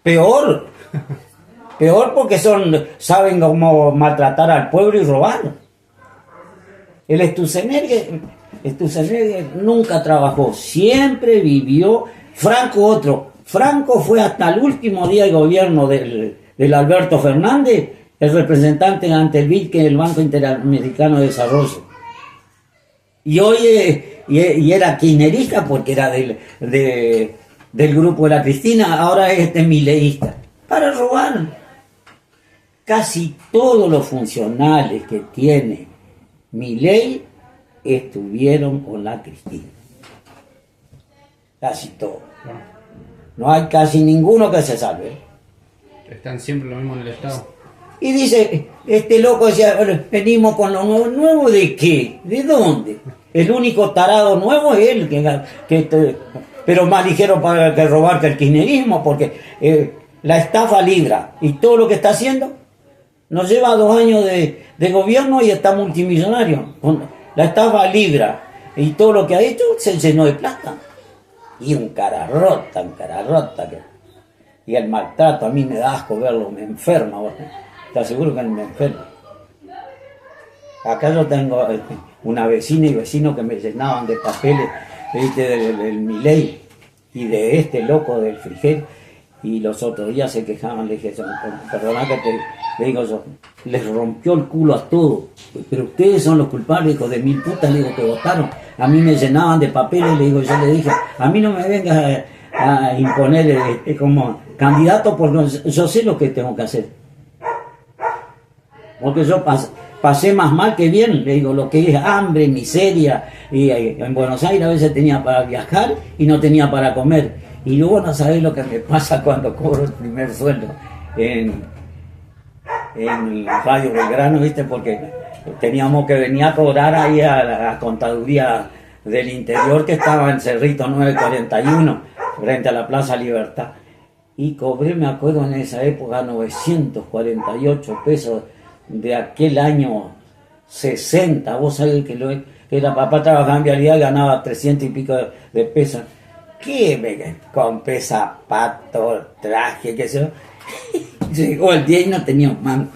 Peor. Peor porque saben cómo maltratar al pueblo y robar. El Sturzenegger nunca trabajó, siempre vivió. Franco fue hasta el último día de gobierno del Alberto Fernández, el representante ante el BID, que es el Banco Interamericano de Desarrollo. Y hoy era kirchnerista porque era del grupo de la Cristina, ahora es mileísta. Para robar. Casi todos los funcionales que tiene Milei estuvieron con la Cristina. Casi todos. No hay casi ninguno que se salve. Están siempre lo mismo en el Estado. Y dice, este loco decía, bueno, venimos con lo nuevo. ¿Nuevo de qué? ¿De dónde? El único tarado nuevo es él, pero más ligero para que robar que el kirchnerismo, porque la estafa libra y todo lo que está haciendo nos lleva 2 años de gobierno y está multimillonario. La estafa libra y todo lo que ha hecho se llenó de plata. Y un cara rota. Y el maltrato, a mí me da asco verlo, me enferma. ¿Estás seguro que me enferma? Acá yo tengo una vecina y vecino que me llenaban de papeles, ¿viste? del Milei y de este loco del Frigel, y los otros días se quejaban, le dije, perdona que le digo yo, les rompió el culo a todos, pero ustedes son los culpables, hijos de mil putas, le digo, que votaron, a mí me llenaban de papeles, le digo, yo le dije, a mí no me vengas a imponer como candidato, porque yo sé lo que tengo que hacer, porque yo pasé más mal que bien, le digo, lo que es hambre, miseria, y en Buenos Aires a veces tenía para viajar y no tenía para comer, y luego no sabés lo que me pasa cuando cobro el primer sueldo en Radio Belgrano, ¿viste? Porque teníamos que venir a cobrar ahí a la contaduría del interior que estaba en Cerrito 941, frente a la Plaza Libertad, y cobré, me acuerdo en esa época, 948 pesos de aquel año 60, vos sabés que la papá trabajaba en Vialidad y ganaba 300 y pico de pesos. ¿Qué me compré zapatos, traje, qué sé yo? Llegó el día y no tenía un mango.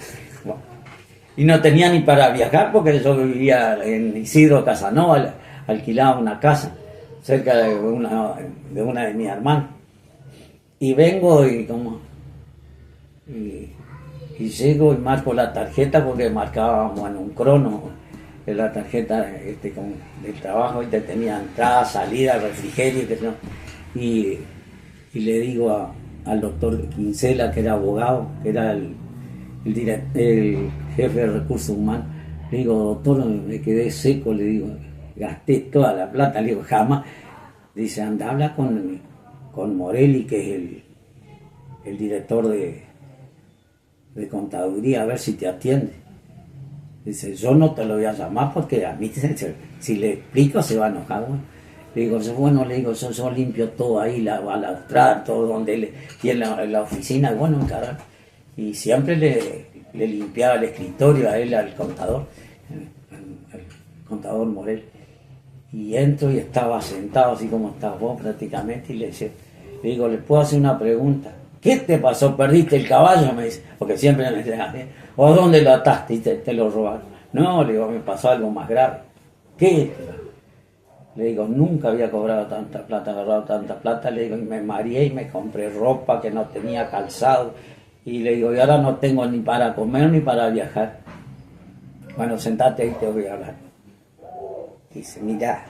Y no tenía ni para viajar porque yo vivía en Isidro Casanova, alquilaba una casa cerca de una de mis hermanos. Y vengo y llego y marco la tarjeta porque marcábamos en un crono en la tarjeta del trabajo y te tenía entrada, salida, refrigerio, y le digo al doctor Quincela, que era abogado, que era el jefe de recursos humanos, le digo, doctor, me quedé seco, le digo, gasté toda la plata, le digo, jamás. Dice, anda, habla con Morelli, que es el director de contaduría, a ver si te atiende. Dice, yo no te lo voy a llamar porque a mí, si le explico, se va a enojar. Bueno. Le digo, yo limpio todo ahí, la balaustrada, todo donde él tiene la oficina, bueno, encarar. Y siempre le limpiaba el escritorio a él, al contador Morel. Y entro y estaba sentado así como estás vos prácticamente, y le digo, ¿le puedo hacer una pregunta? ¿Qué te pasó? ¿Perdiste el caballo? Me dice, porque siempre me dice, ¿o dónde lo ataste y te lo robaron? No, le digo, me pasó algo más grave. ¿Qué? Le digo, nunca había cobrado tanta plata, agarrado tanta plata, le digo, y me mareé y me compré ropa que no tenía, calzado, y le digo, y ahora no tengo ni para comer ni para viajar. Bueno, sentate ahí, te voy a hablar. Dice, mira,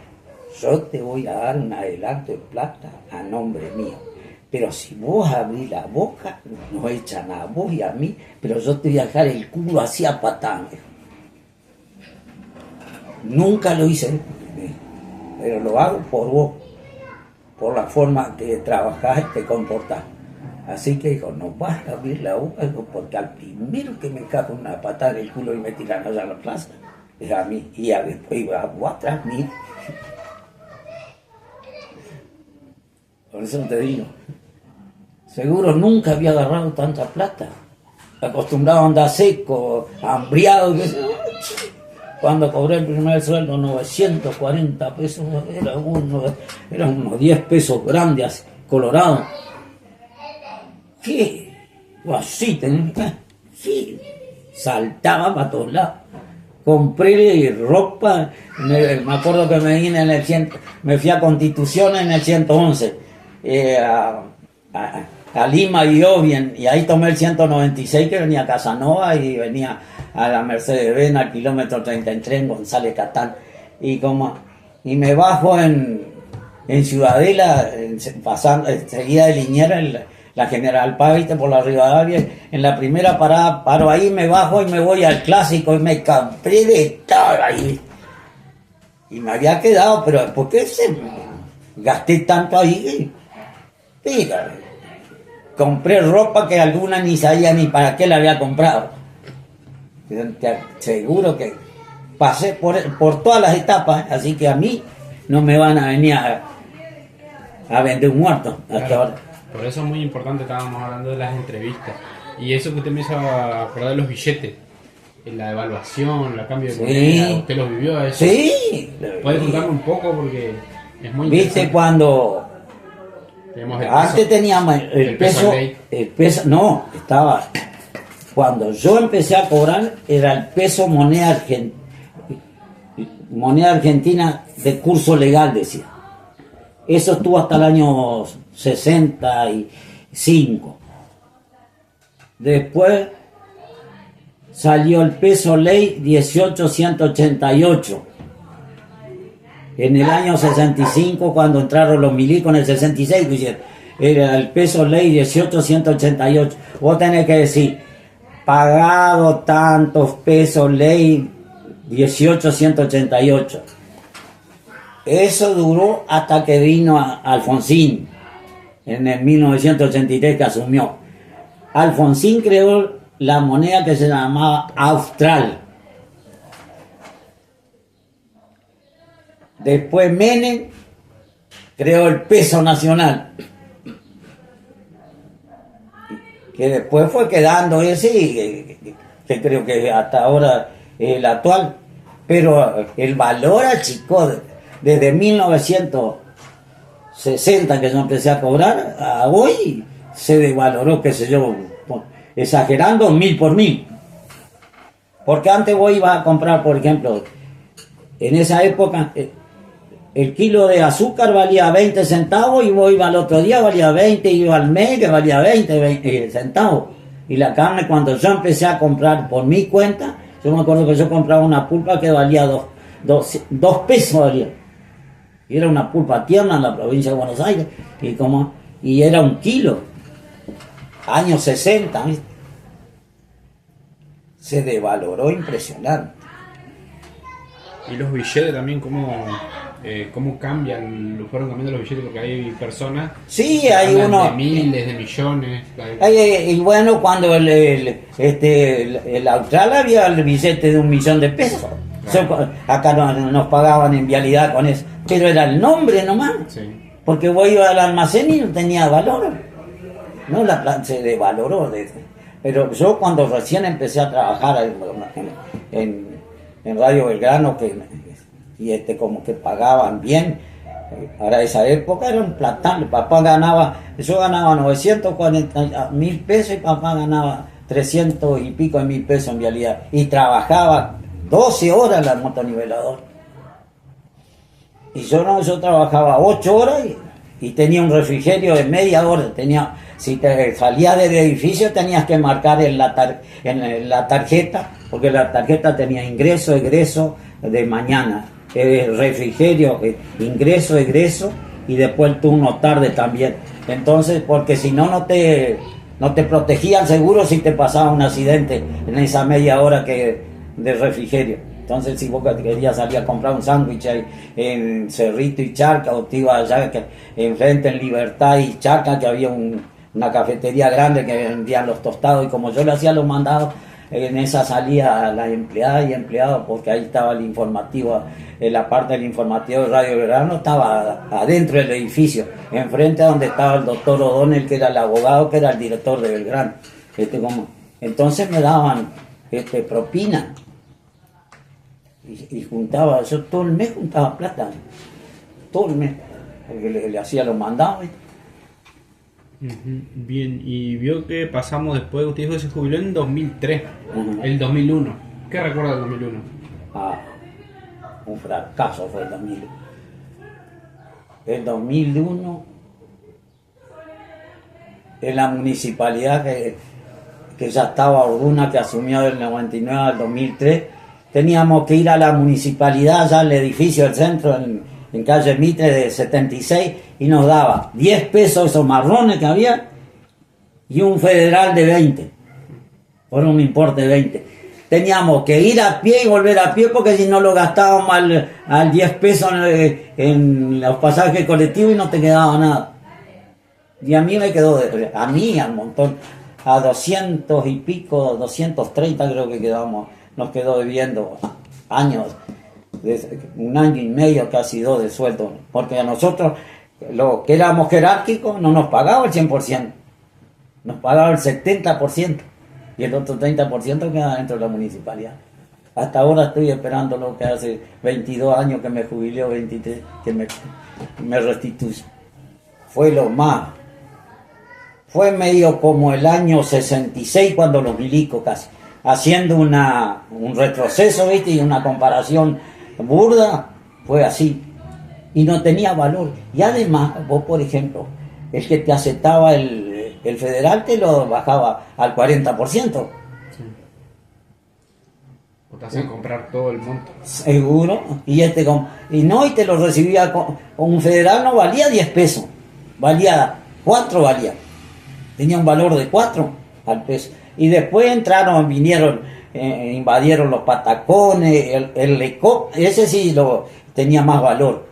yo te voy a dar un adelanto de plata a nombre mío. Pero si vos abrís la boca, nos echan a vos y a mí, pero yo te voy a dejar el culo así a patada. Nunca lo hice, pero lo hago por vos, por la forma que trabajás y te comportás. Así que dijo, no vas a abrir la boca, porque al primero que me cago una patada en el culo y me tiran allá a la plaza, es a mí, y después iba vos atrás mío. Por eso te digo, seguro nunca había agarrado tanta plata. Acostumbrado a andar seco, hambriado. Cuando cobré el primer sueldo, 940 pesos, eran unos 10 pesos grandes, colorados. ¿Qué? Así, sí, saltaba para todos lados. Compré ropa, me acuerdo que me fui a Constitución en el 111. A Lima y Bien, y ahí tomé el 196 que venía a Casanova y venía a la Mercedes-Benz al kilómetro 33 en González Catán, y me bajo en Ciudadela, pasando enseguida de Liniers, la General Paz, por la Rivadavia, en la primera parada paro ahí, me bajo y me voy al Clásico y me compré de todo ahí, y me había quedado, pero ¿por qué gasté tanto ahí? Fíjate, compré ropa que alguna ni sabía ni para qué la había comprado. Te seguro que pasé por todas las etapas, así que a mí no me van a venir a vender un muerto hasta Claro, ahora. por eso es muy importante, estábamos hablando de las entrevistas. Y eso que usted me hizo acordar de los billetes, la evaluación, la cambio de Sí. moneda, usted lo vivió eso. Sí, ¿Puede contarme un poco? Porque es muy viste interesante. cuando Tenemos el antes peso. teníamos el peso, ley. no, estaba, cuando yo empecé a cobrar era el peso moneda argentina de curso legal, decía. Eso estuvo hasta el año 65. Después salió el peso ley 1888. En el año 65, cuando entraron los milicos, en el 66, pusieron, era el peso ley 1888. Vos tenés que decir, pagado tantos pesos ley 1888. Eso duró hasta que vino Alfonsín, en el 1983 que asumió. Alfonsín creó la moneda que se llamaba Austral. Después Menem creó el peso nacional, que después fue quedando ese, que creo que hasta ahora es el actual, pero el valor achicó desde 1960 que yo empecé a cobrar a hoy, se devaloró, qué sé yo, exagerando 1000 por 1000. Porque antes vos ibas a comprar, por ejemplo, en esa época el kilo de azúcar valía 20 centavos y vos ibas al otro día valía 20, iba al mes que valía 20 centavos. Y la carne, cuando yo empecé a comprar por mi cuenta, yo me acuerdo que yo compraba una pulpa que valía 2 pesos valía. Y era una pulpa tierna en la provincia de Buenos Aires, y era un kilo, años 60, ¿viste? Se devaloró impresionante. Y los billetes también, ¿cómo cambian? Fueron cambiando los billetes porque hay personas Sí, que hay hablan uno. de miles, de millones. Y bueno, cuando el austral había el billete de 1.000.000 de pesos. Acá nos pagaban en vialidad con eso. Pero era el nombre nomás. Sí. Porque vos ibas al almacén y no tenía valor. No, la plata se devaloró. Pero yo cuando recién empecé a trabajar en Radio Belgrano, como que pagaban bien. Ahora esa época era un platán. Yo ganaba 940.000 pesos y papá ganaba 300 y pico de 1.000 pesos en vialidad. Y trabajaba 12 horas en la motonivelador. Y yo trabajaba 8 horas y tenía un refrigerio de media hora. Si te salías del edificio tenías que marcar en la tarjeta, porque la tarjeta tenía ingreso, egreso de mañana, refrigerio, ingreso, egreso, y después el turno tarde también. Entonces, porque si no te protegían seguro si te pasaba un accidente en esa media hora de refrigerio. Entonces, si vos querías salir a comprar un sándwich en Cerrito y Charca, o te ibas allá enfrente en Libertad y Charca, que había una cafetería grande que vendían los tostados, y como yo le hacía los mandados, en esa salía la empleada y empleado, porque ahí estaba el informativo, en la parte del informativo de Radio Belgrano estaba adentro del edificio, enfrente a donde estaba el doctor O'Donnell, que era el abogado, que era el director de Belgrano. Entonces me daban propina. Y juntaba, yo todo el mes juntaba plata, todo el mes, porque le hacía los mandados. Bien, y vio que pasamos después, usted dijo que se jubiló en 2003, El 2001. ¿Qué recuerda del 2001? Un fracaso fue el 2001. El 2001, en la municipalidad que ya estaba Orduna, que asumió del 99 al 2003, teníamos que ir a la municipalidad, ya al edificio del centro, en calle Mitre de 76, y nos daba 10 pesos esos marrones que había, y un federal de 20, por un importe de 20. Teníamos que ir a pie y volver a pie, porque si no lo gastábamos al 10 pesos en los pasajes colectivos y no te quedaba nada. Y a mí me quedó, al montón, a 200 y pico, 230 creo que nos quedó debiendo años, un año y medio, casi 2 de sueldo, porque a nosotros, los que éramos jerárquicos, no nos pagaba el 100%, nos pagaba el 70%, y el otro 30% queda dentro de la municipalidad. Hasta ahora estoy esperando lo que hace 22 años que me jubilé, o 23, que me restituye. Fue lo más. Fue medio como el año 66 cuando los milicos casi, haciendo un retroceso, ¿viste? Y una comparación burda, fue así. Y no tenía valor. Y además, vos por ejemplo, el que te aceptaba el federal te lo bajaba al 40%. O te hacen comprar todo el monto. Seguro. Y y te lo recibía con un federal, no valía 10 pesos. Valía 4 valía. Tenía un valor de 4 al peso. Y después vinieron, invadieron los patacones, el Lecop, ese sí tenía más valor.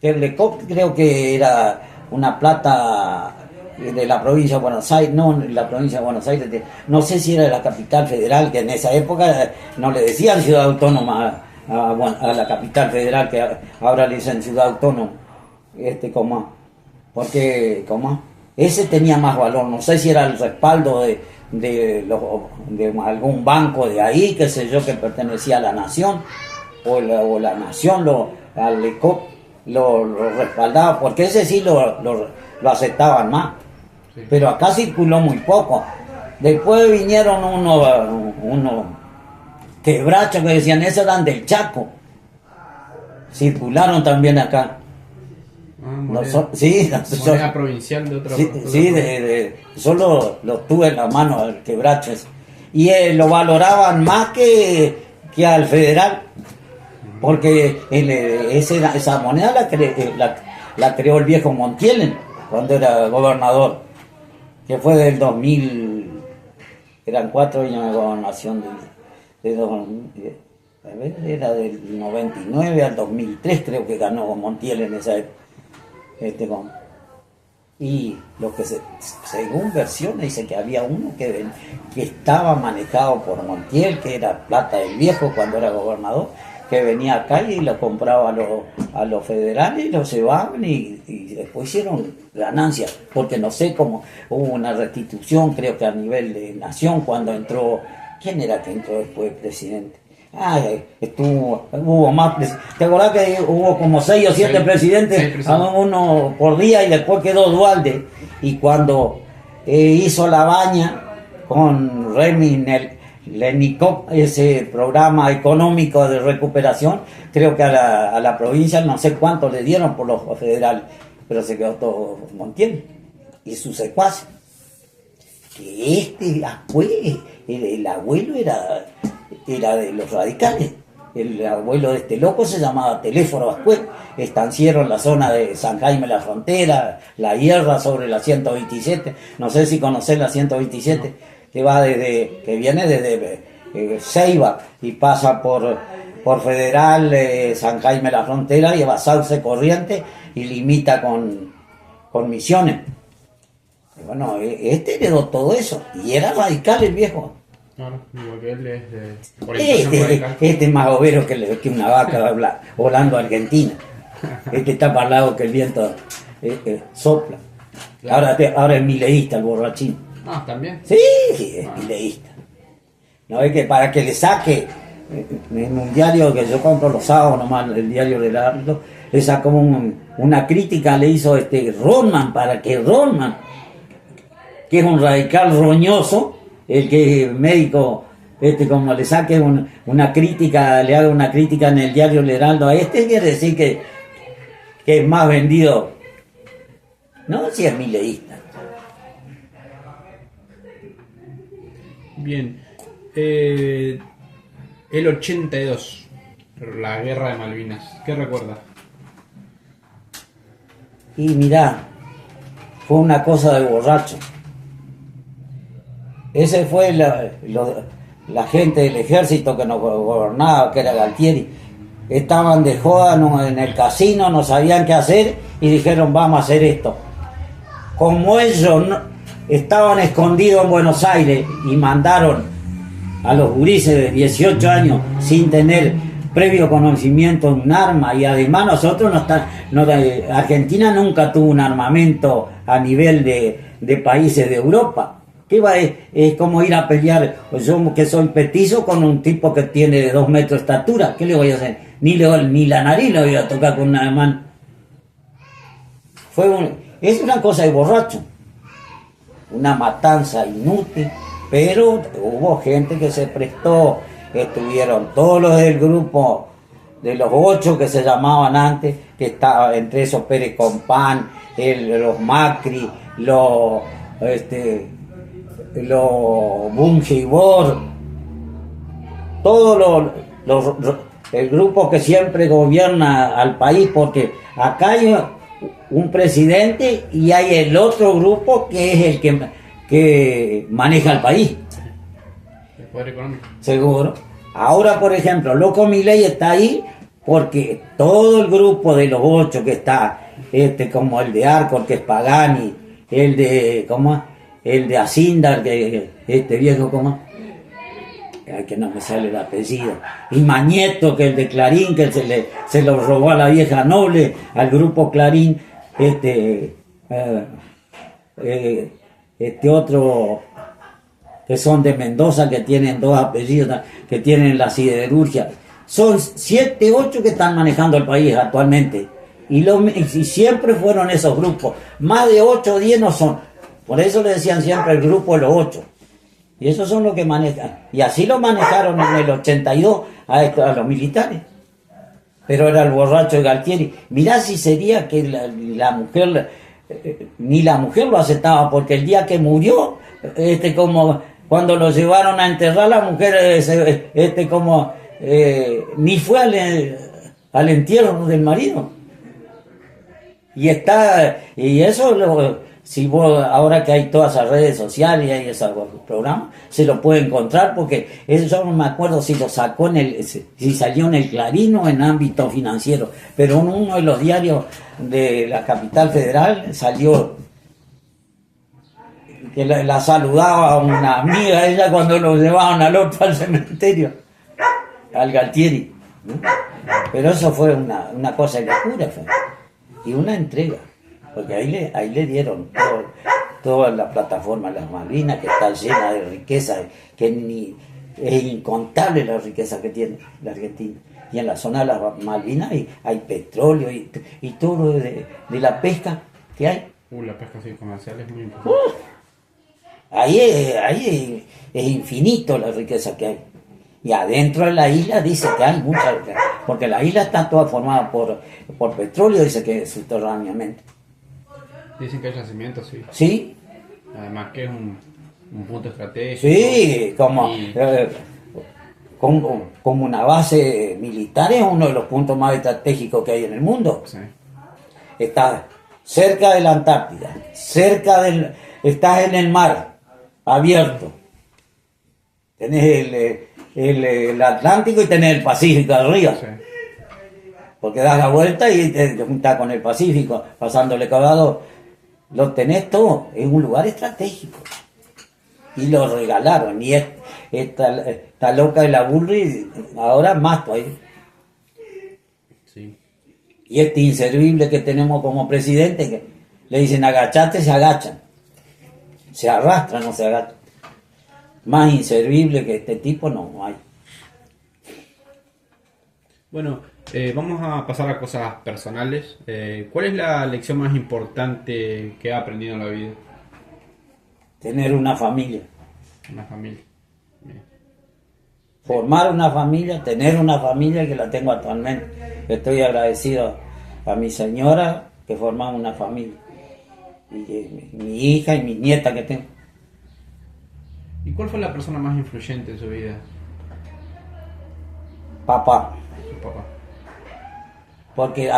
El Lecop creo que era una plata de la provincia de Buenos Aires, no, la provincia de Buenos Aires, no sé si era de la capital federal, que en esa época no le decían ciudad autónoma a la capital federal, que ahora le dicen ciudad autónoma, porque ese tenía más valor. No sé si era el respaldo de algún banco de ahí, qué sé yo, que pertenecía a la nación, o la nación al ECOP lo respaldaba, porque ese sí lo aceptaban más. Sí. Pero acá circuló muy poco. Después vinieron unos quebrachos que decían, esos eran del Chaco. Circularon también acá. Moneda provincial de otra. Solo lo tuve en la mano al quebracho ese. Y lo valoraban más que al federal, porque esa moneda la creó el viejo Montiel cuando era gobernador, que fue del 2000, eran 4 años de gobernación era del 99 al 2003, creo que ganó Montiel en esa época. Y lo que según versiones dice que había uno que estaba manejado por Montiel, que era plata del viejo cuando era gobernador, que venía acá y lo compraba a los federales y lo llevaban y después hicieron ganancias, porque no sé cómo hubo una restitución, creo que a nivel de nación cuando entró, ¿quién era que entró después presidente? Hubo más. ¿Te acordás que hubo como 6 o 7 presidentes? Uno por día, y después quedó Dualde. Y cuando hizo la baña con Remy Lenikov, ese programa económico de recuperación, creo que a la provincia no sé cuánto le dieron por los federales, pero se quedó todo Montiel y sus secuaces. Que el abuelo era de los radicales. El abuelo de este loco se llamaba Teléfono Ascuez, estanciero en la zona de San Jaime la Frontera, La Hierra, sobre la 127. No sé si conocés la 127, que viene desde Ceiba y pasa por Federal, San Jaime la Frontera, y va a Sauce Corriente y limita con Misiones. Y bueno, heredó todo eso y era radical el viejo. Claro, igual que él es de orientación radical. Este es más overo que una vaca volando a Argentina. Este está para el lado que el viento sopla. Claro. Ahora es mileísta el borrachín. ¿También? Sí, es mileísta. No es que para que le saque en un diario que yo compro los sábados nomás, el diario del Arlo, le sacó una crítica, le hizo Ronman, para que Ronman, que es un radical roñoso, el que médico, como le saque una crítica, le haga una crítica en el diario El Heraldo a quiere decir que es más vendido. No, si es mileísta. Bien. El 82, la guerra de Malvinas, ¿qué recuerdas? Y mirá, fue una cosa de borracho. Ese fue la gente del ejército que nos gobernaba, que era Galtieri. Estaban de joda en el casino, no sabían qué hacer y dijeron, vamos a hacer esto. Como ellos estaban escondidos en Buenos Aires y mandaron a los gurises de 18 años sin tener previo conocimiento en un arma, y además nosotros Argentina nunca tuvo un armamento a nivel de países de Europa. ¿Qué va? Es como ir a pelear, yo que soy petizo, con un tipo que tiene 2 metros de estatura. ¿Qué le voy a hacer? Ni la nariz le voy a tocar con una mano. Es una cosa de borracho, una matanza inútil, pero hubo gente que se prestó, estuvieron todos los del grupo de los 8 que se llamaban antes, que estaba entre esos Pérez Compán, los Macri, los Bunge y Bor, todos el grupo que siempre gobierna al país, porque acá hay un presidente y hay el otro grupo que es el que maneja el país. El poder económico. Seguro. Ahora, por ejemplo, Loco Milei está ahí porque todo el grupo de los 8 que está, como el de Arcor, que es Pagani, el de Asindar, que este viejo, ay, que no me sale el apellido, y Mañeto, que el de Clarín, que se lo robó a la vieja noble, al grupo Clarín, otro que son de Mendoza, que tienen 2 apellidos, que tienen la siderurgia. Son 7, 8 que están manejando el país actualmente, y siempre fueron esos grupos. Más de 8 o 10 no son. Por eso le decían siempre el grupo de los 8. Y esos son los que manejan. Y así lo manejaron en el 82 a los militares. Pero era el borracho de Galtieri. Mirá si sería que la mujer, ni la mujer lo aceptaba, porque el día que murió, como cuando lo llevaron a enterrar, la mujer, ni fue al entierro del marido. Y eso si vos, ahora que hay todas esas redes sociales y hay esos programas, se lo puede encontrar, porque eso yo no me acuerdo si lo sacó si salió en el Clarín o en ámbito financiero, pero en uno de los diarios de la capital federal salió que la saludaba a una amiga ella cuando lo llevaban al otro al cementerio, al Galtieri, ¿no? Pero eso fue una cosa de locura, y una entrega. Porque ahí le dieron toda la plataforma de las Malvinas, que está llena de riqueza, que es incontable la riqueza que tiene la Argentina. Y en la zona de las Malvinas hay petróleo y todo de la pesca que hay. La pesca comercial es muy importante. Ahí es infinito la riqueza que hay. Y adentro de la isla dice que hay mucha riqueza, porque la isla está toda formada por petróleo, dice que subterráneamente. Dicen que hay yacimientos, sí. Sí. Además que es un punto estratégico. Sí, como una base militar, es uno de los puntos más estratégicos que hay en el mundo. Sí. Está cerca de la Antártida, estás en el mar abierto. Tenés el Atlántico y tenés el Pacífico arriba. Sí. Porque das la vuelta y te juntás con el Pacífico, pasando el Ecuador. Lo tenés todo, es un lugar estratégico. Y lo regalaron. Y esta loca de la Bullrich, ahora más todavía. Sí. Y este inservible que tenemos como presidente, que le dicen agachate, se agachan. Se arrastran, no se agachan. Más inservible que este tipo no hay. Bueno, vamos a pasar a cosas personales. ¿Cuál es la lección más importante que ha aprendido en la vida? Tener una familia. Una familia. Bien. Formar una familia, tener una familia, que la tengo actualmente. Estoy agradecido a mi señora que formamos una familia. Y mi hija y mi nieta que tengo. ¿Y cuál fue la persona más influyente en su vida? Papá. Su papá. Porque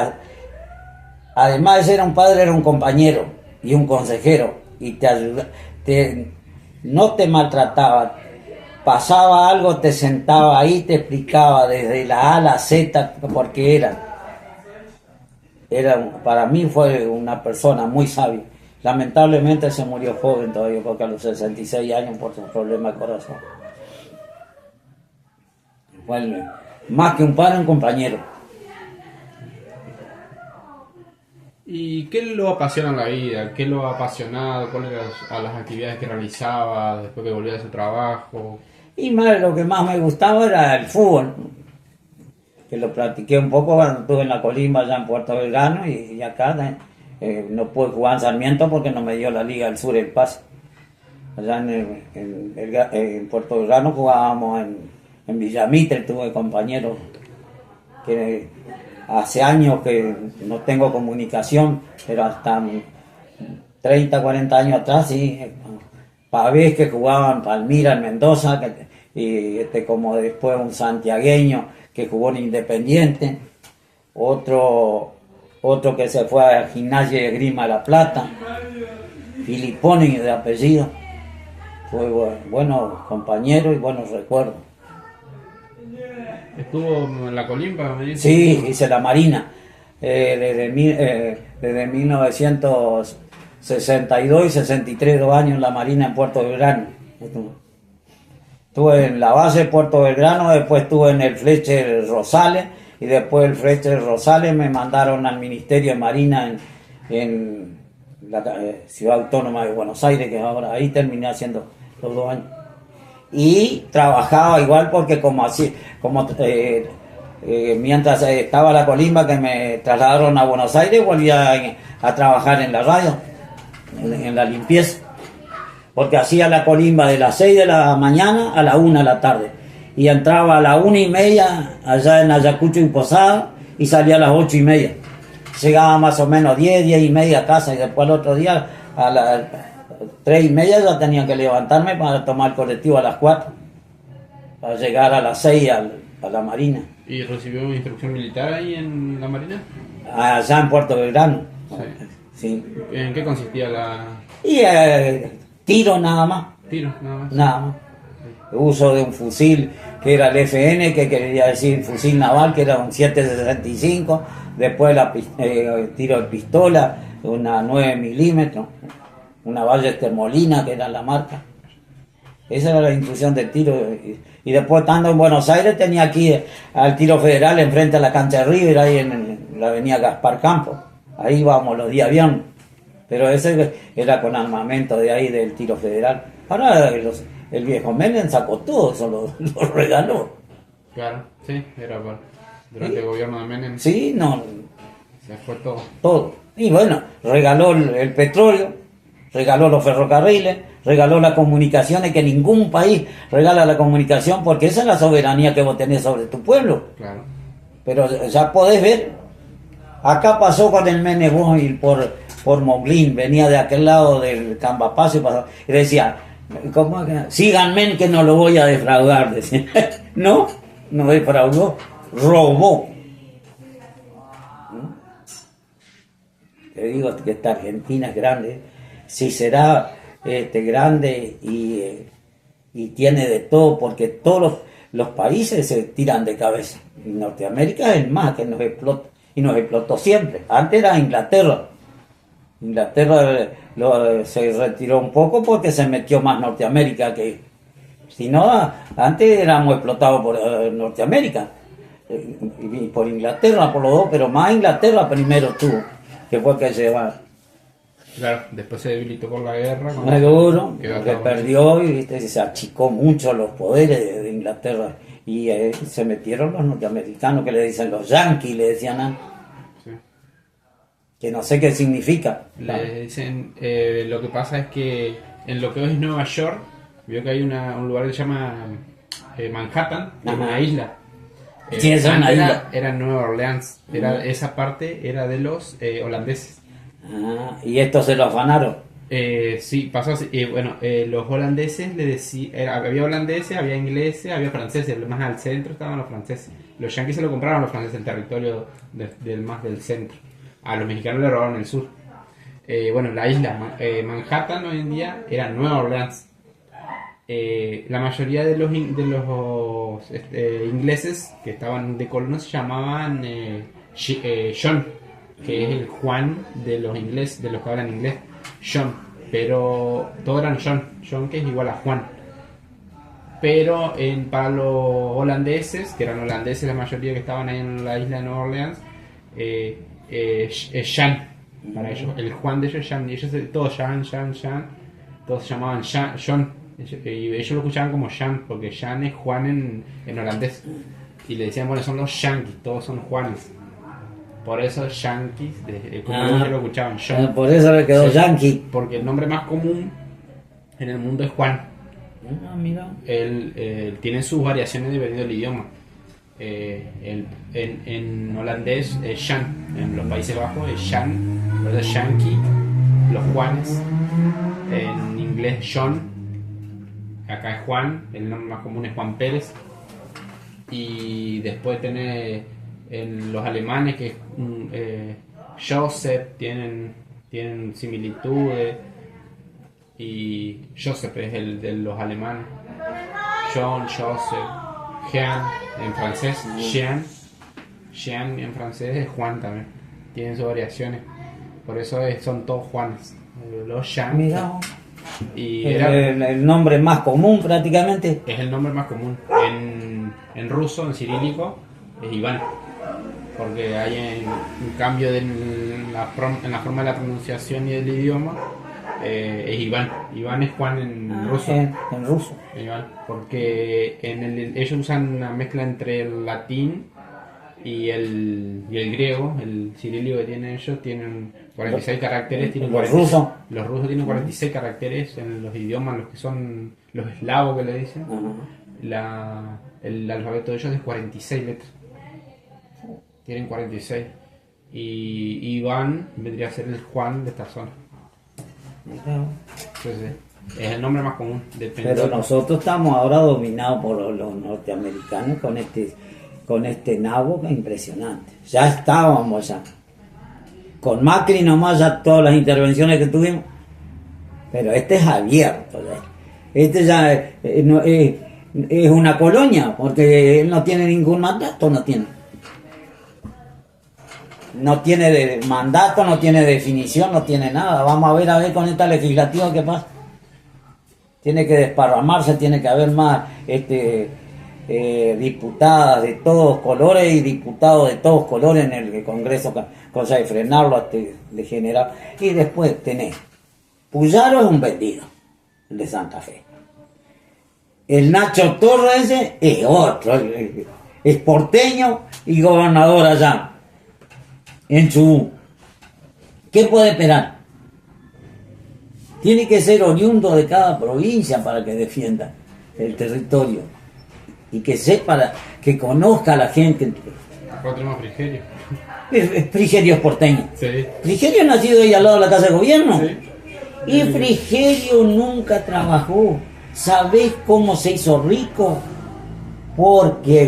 además de ser un padre, era un compañero y un consejero, y te ayudaba, no te maltrataba, pasaba algo, te sentaba ahí, te explicaba desde la A a la Z porque para mí fue una persona muy sabia. Lamentablemente se murió joven todavía, porque a los 66 años, por su problema de corazón. Fue más que un padre, un compañero. ¿Y qué lo apasiona en la vida? ¿Qué lo ha apasionado? ¿Cuáles eran a las actividades que realizaba después que volvía de su trabajo? Y más, lo que más me gustaba era el fútbol, que lo practiqué un poco cuando estuve en la Colimba, allá en Puerto Belgrano, y acá no pude jugar en Sarmiento porque no me dio la Liga del Sur el pase. Allá en Puerto Belgrano jugábamos en Villamitre, tuve compañeros que hace años que no tengo comunicación, pero hasta 30, 40 años atrás, sí, Pavés que jugaban Palmira en Mendoza, y como después un santiagueño que jugó en Independiente, otro que se fue a Gimnasia de Grima de La Plata, Filiponi de apellido. Fue buenos compañeros y buenos recuerdos. ¿Estuvo en la Colimba? Me dice. Sí, hice la Marina desde 1962 y 63, 2 años en la Marina en Puerto Belgrano. Estuve en la base de Puerto Belgrano, después estuve en el Fletcher Rosales, y después del Fletcher Rosales me mandaron al Ministerio de Marina en la Ciudad Autónoma de Buenos Aires, que ahora ahí terminé haciendo los 2 años. Y trabajaba igual porque mientras estaba la Colimba, que me trasladaron a Buenos Aires, volvía a trabajar en la radio, en la limpieza, porque hacía la Colimba de las 6 de la mañana a la 1 de la tarde, y entraba a las 1:30 allá en Ayacucho y Posada, y salía a las 8:30. Llegaba más o menos 10:30 a casa, y después el otro día a las 3:30 ya tenía que levantarme para tomar el colectivo a las 4, para llegar a las 6 a la Marina. ¿Y recibió una instrucción militar ahí en la Marina? Allá en Puerto Belgrano. Sí. Sí. ¿En qué consistía la...? Y tiro nada más. Tiro, nada más. Nada más. Uso de un fusil que era el FN, que quería decir fusil naval, que era un 7.65. Después tiro de pistola, una 9 milímetros, una Ballester Molina, que era la marca. Esa era la instrucción del tiro. Y después, estando en Buenos Aires, tenía aquí al tiro federal enfrente a la cancha de River, ahí en la avenida Gaspar Campos. Ahí íbamos los días viernes. Pero ese era con armamento de ahí del tiro federal. Ahora el viejo Menem sacó todo, eso lo regaló. Claro, sí, era durante el gobierno de Menem. Sí, no. Se fue todo. Todo. Y bueno, regaló el petróleo, regaló los ferrocarriles, regaló las comunicaciones, que ningún país regala la comunicación, porque esa es la soberanía que vos tenés sobre tu pueblo. Claro. Pero ya podés ver, acá pasó con el Menegóvil por Moglín, venía de aquel lado del Cambapacio y decía, ¿cómo? Síganme que no lo voy a defraudar, decía. No defraudó, robó. Te digo que esta Argentina es grande, sí será grande y tiene de todo, porque todos los países se tiran de cabeza. Y Norteamérica es el más que nos explota, y nos explotó siempre. Antes era Inglaterra. Inglaterra se retiró un poco porque se metió más Norteamérica que... Si no, antes éramos explotados por Norteamérica y por Inglaterra, por los dos, pero más Inglaterra primero tuvo, que fue que llevar. Claro, después se debilitó por la guerra. Muy duro, que perdió y se achicó mucho los poderes de Inglaterra, y se metieron los norteamericanos, que le dicen los yanquis, le decían antes. Sí. Que no sé qué significa. Le dicen, lo que pasa es que en lo que hoy es Nueva York, vio que hay un lugar que se llama Manhattan, que es una isla. Sí, es una isla. Era Nueva Orleans, esa parte era de los holandeses. Y estos se lo afanaron. Sí, pasó así. Los holandeses le decían, había holandeses, había ingleses, había franceses, más al centro estaban los franceses. Los yanquis se lo compraron a los franceses, el territorio más del centro. A los mexicanos le robaron el sur. La isla Manhattan hoy en día era Nueva Orleans. La mayoría de los ingleses que estaban de colonos se llamaban John, que es el Juan de los ingleses, de los que hablan inglés, John, pero todos eran John que es igual a Juan. Pero para los holandeses, que eran holandeses la mayoría que estaban ahí en la isla de Nueva Orleans, es Jan. Para ellos, el Juan de ellos es Jan. Y ellos todos Jan. Todos se llamaban John. Y ellos lo escuchaban como Jan, porque Jan es Juan en holandés. Y le decían, bueno, son los Yankees, todos son Juanes. Por eso Yankees, como ellos lo escuchaban, John. Por eso le quedó Sí, Yankee. porque el nombre más común en el mundo es Juan. Mira. Él tiene sus variaciones dependiendo del idioma. En holandés es Jan, en los Países Bajos es Jan, por eso es Yankee, los Juanes. En inglés John, acá es Juan, el nombre más común es Juan Pérez. Y después tenés en los alemanes que es Joseph, tienen similitudes. Y Joseph es el de los alemanes. John, Joseph, Jean en francés, Jean en francés es Juan también. Tienen sus variaciones. Por eso son todos Juanes. Los Jean. Mira. Y El nombre más común prácticamente. es el nombre más común. En ruso, en cirílico, es Iván. Porque hay un cambio en la forma de la pronunciación y del idioma. Es Iván. Iván es Juan en ruso. En ruso. Iván. Porque ellos usan una mezcla entre el latín y el griego. El cirílico que tienen ellos tienen 46 caracteres. Los rusos. Los rusos tienen 46 caracteres en los idiomas, los que son los eslavos que le dicen. El alfabeto de ellos es 46 letras. Tienen 46. Y Iván vendría a ser el Juan de esta zona. Entonces, es el nombre más común. Pero nosotros estamos ahora dominados por los norteamericanos con este nabo que es impresionante. Ya estábamos ya. Con Macri nomás ya todas las intervenciones que tuvimos. Pero este es abierto. Ya. Este ya es una colonia, porque él no tiene ningún mandato, no tiene. No tiene mandato, no tiene definición, no tiene nada. Vamos a ver con esta legislativa qué pasa. Tiene que desparramarse, tiene que haber más diputadas de todos colores y diputados de todos colores en el Congreso, cosa de frenarlo, de generar. Y después tenés, Puyaro es un vendido, el de Santa Fe. El Nacho Torres es otro, es porteño y gobernador allá, en Chubut. ¿Qué puede esperar? Tiene que ser oriundo de cada provincia para que defienda el territorio y que sepa, que conozca a la gente. Acá tenemos Frigerio. Frigerio es porteño. Sí. Frigerio es nacido ahí al lado de la casa de gobierno. Sí. Y Frigerio nunca trabajó. ¿Sabés cómo se hizo rico? Porque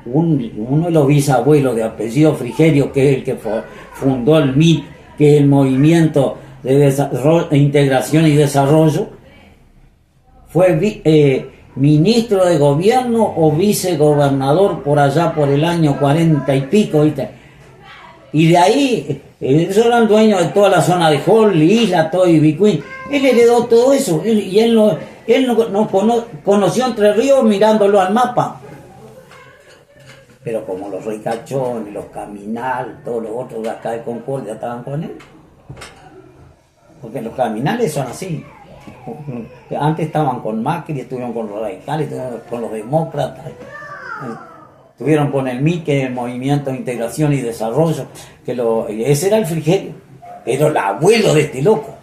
uno de los bisabuelos de apellido Frigerio, que es el que fundó el MIT, que es el Movimiento de Integración y Desarrollo, fue ministro de gobierno o vicegobernador por allá por el año 40 y pico, ¿viste? Y de ahí, ellos eran dueños de toda la zona de Holly, Isla, todo y Bicuín. Él heredó todo eso, y él no conoció Entre Ríos mirándolo al mapa. Pero como los ricachones, los Caminal, todos los otros de acá de Concordia estaban con él. Porque los Caminales son así. Antes estaban con Macri, estuvieron con los radicales, estuvieron con los demócratas, estuvieron con el MIT, que es el Movimiento de Integración y Desarrollo, ese era el Frigerio, pero el abuelo de este loco,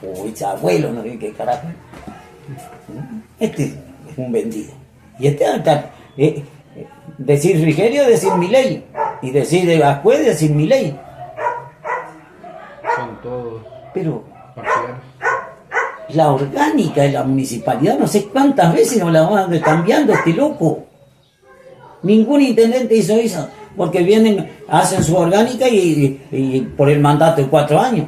o ese abuelo, no sé qué carajo. Este es un vendido. Y decir Frigerio es decir Milei, y decir Ascue es decir Milei. Son todos Pero parciales. la orgánica de la municipalidad, no sé cuántas veces nos la van cambiando este loco. Ningún intendente hizo eso, porque vienen, hacen su orgánica y por el mandato de 4 años.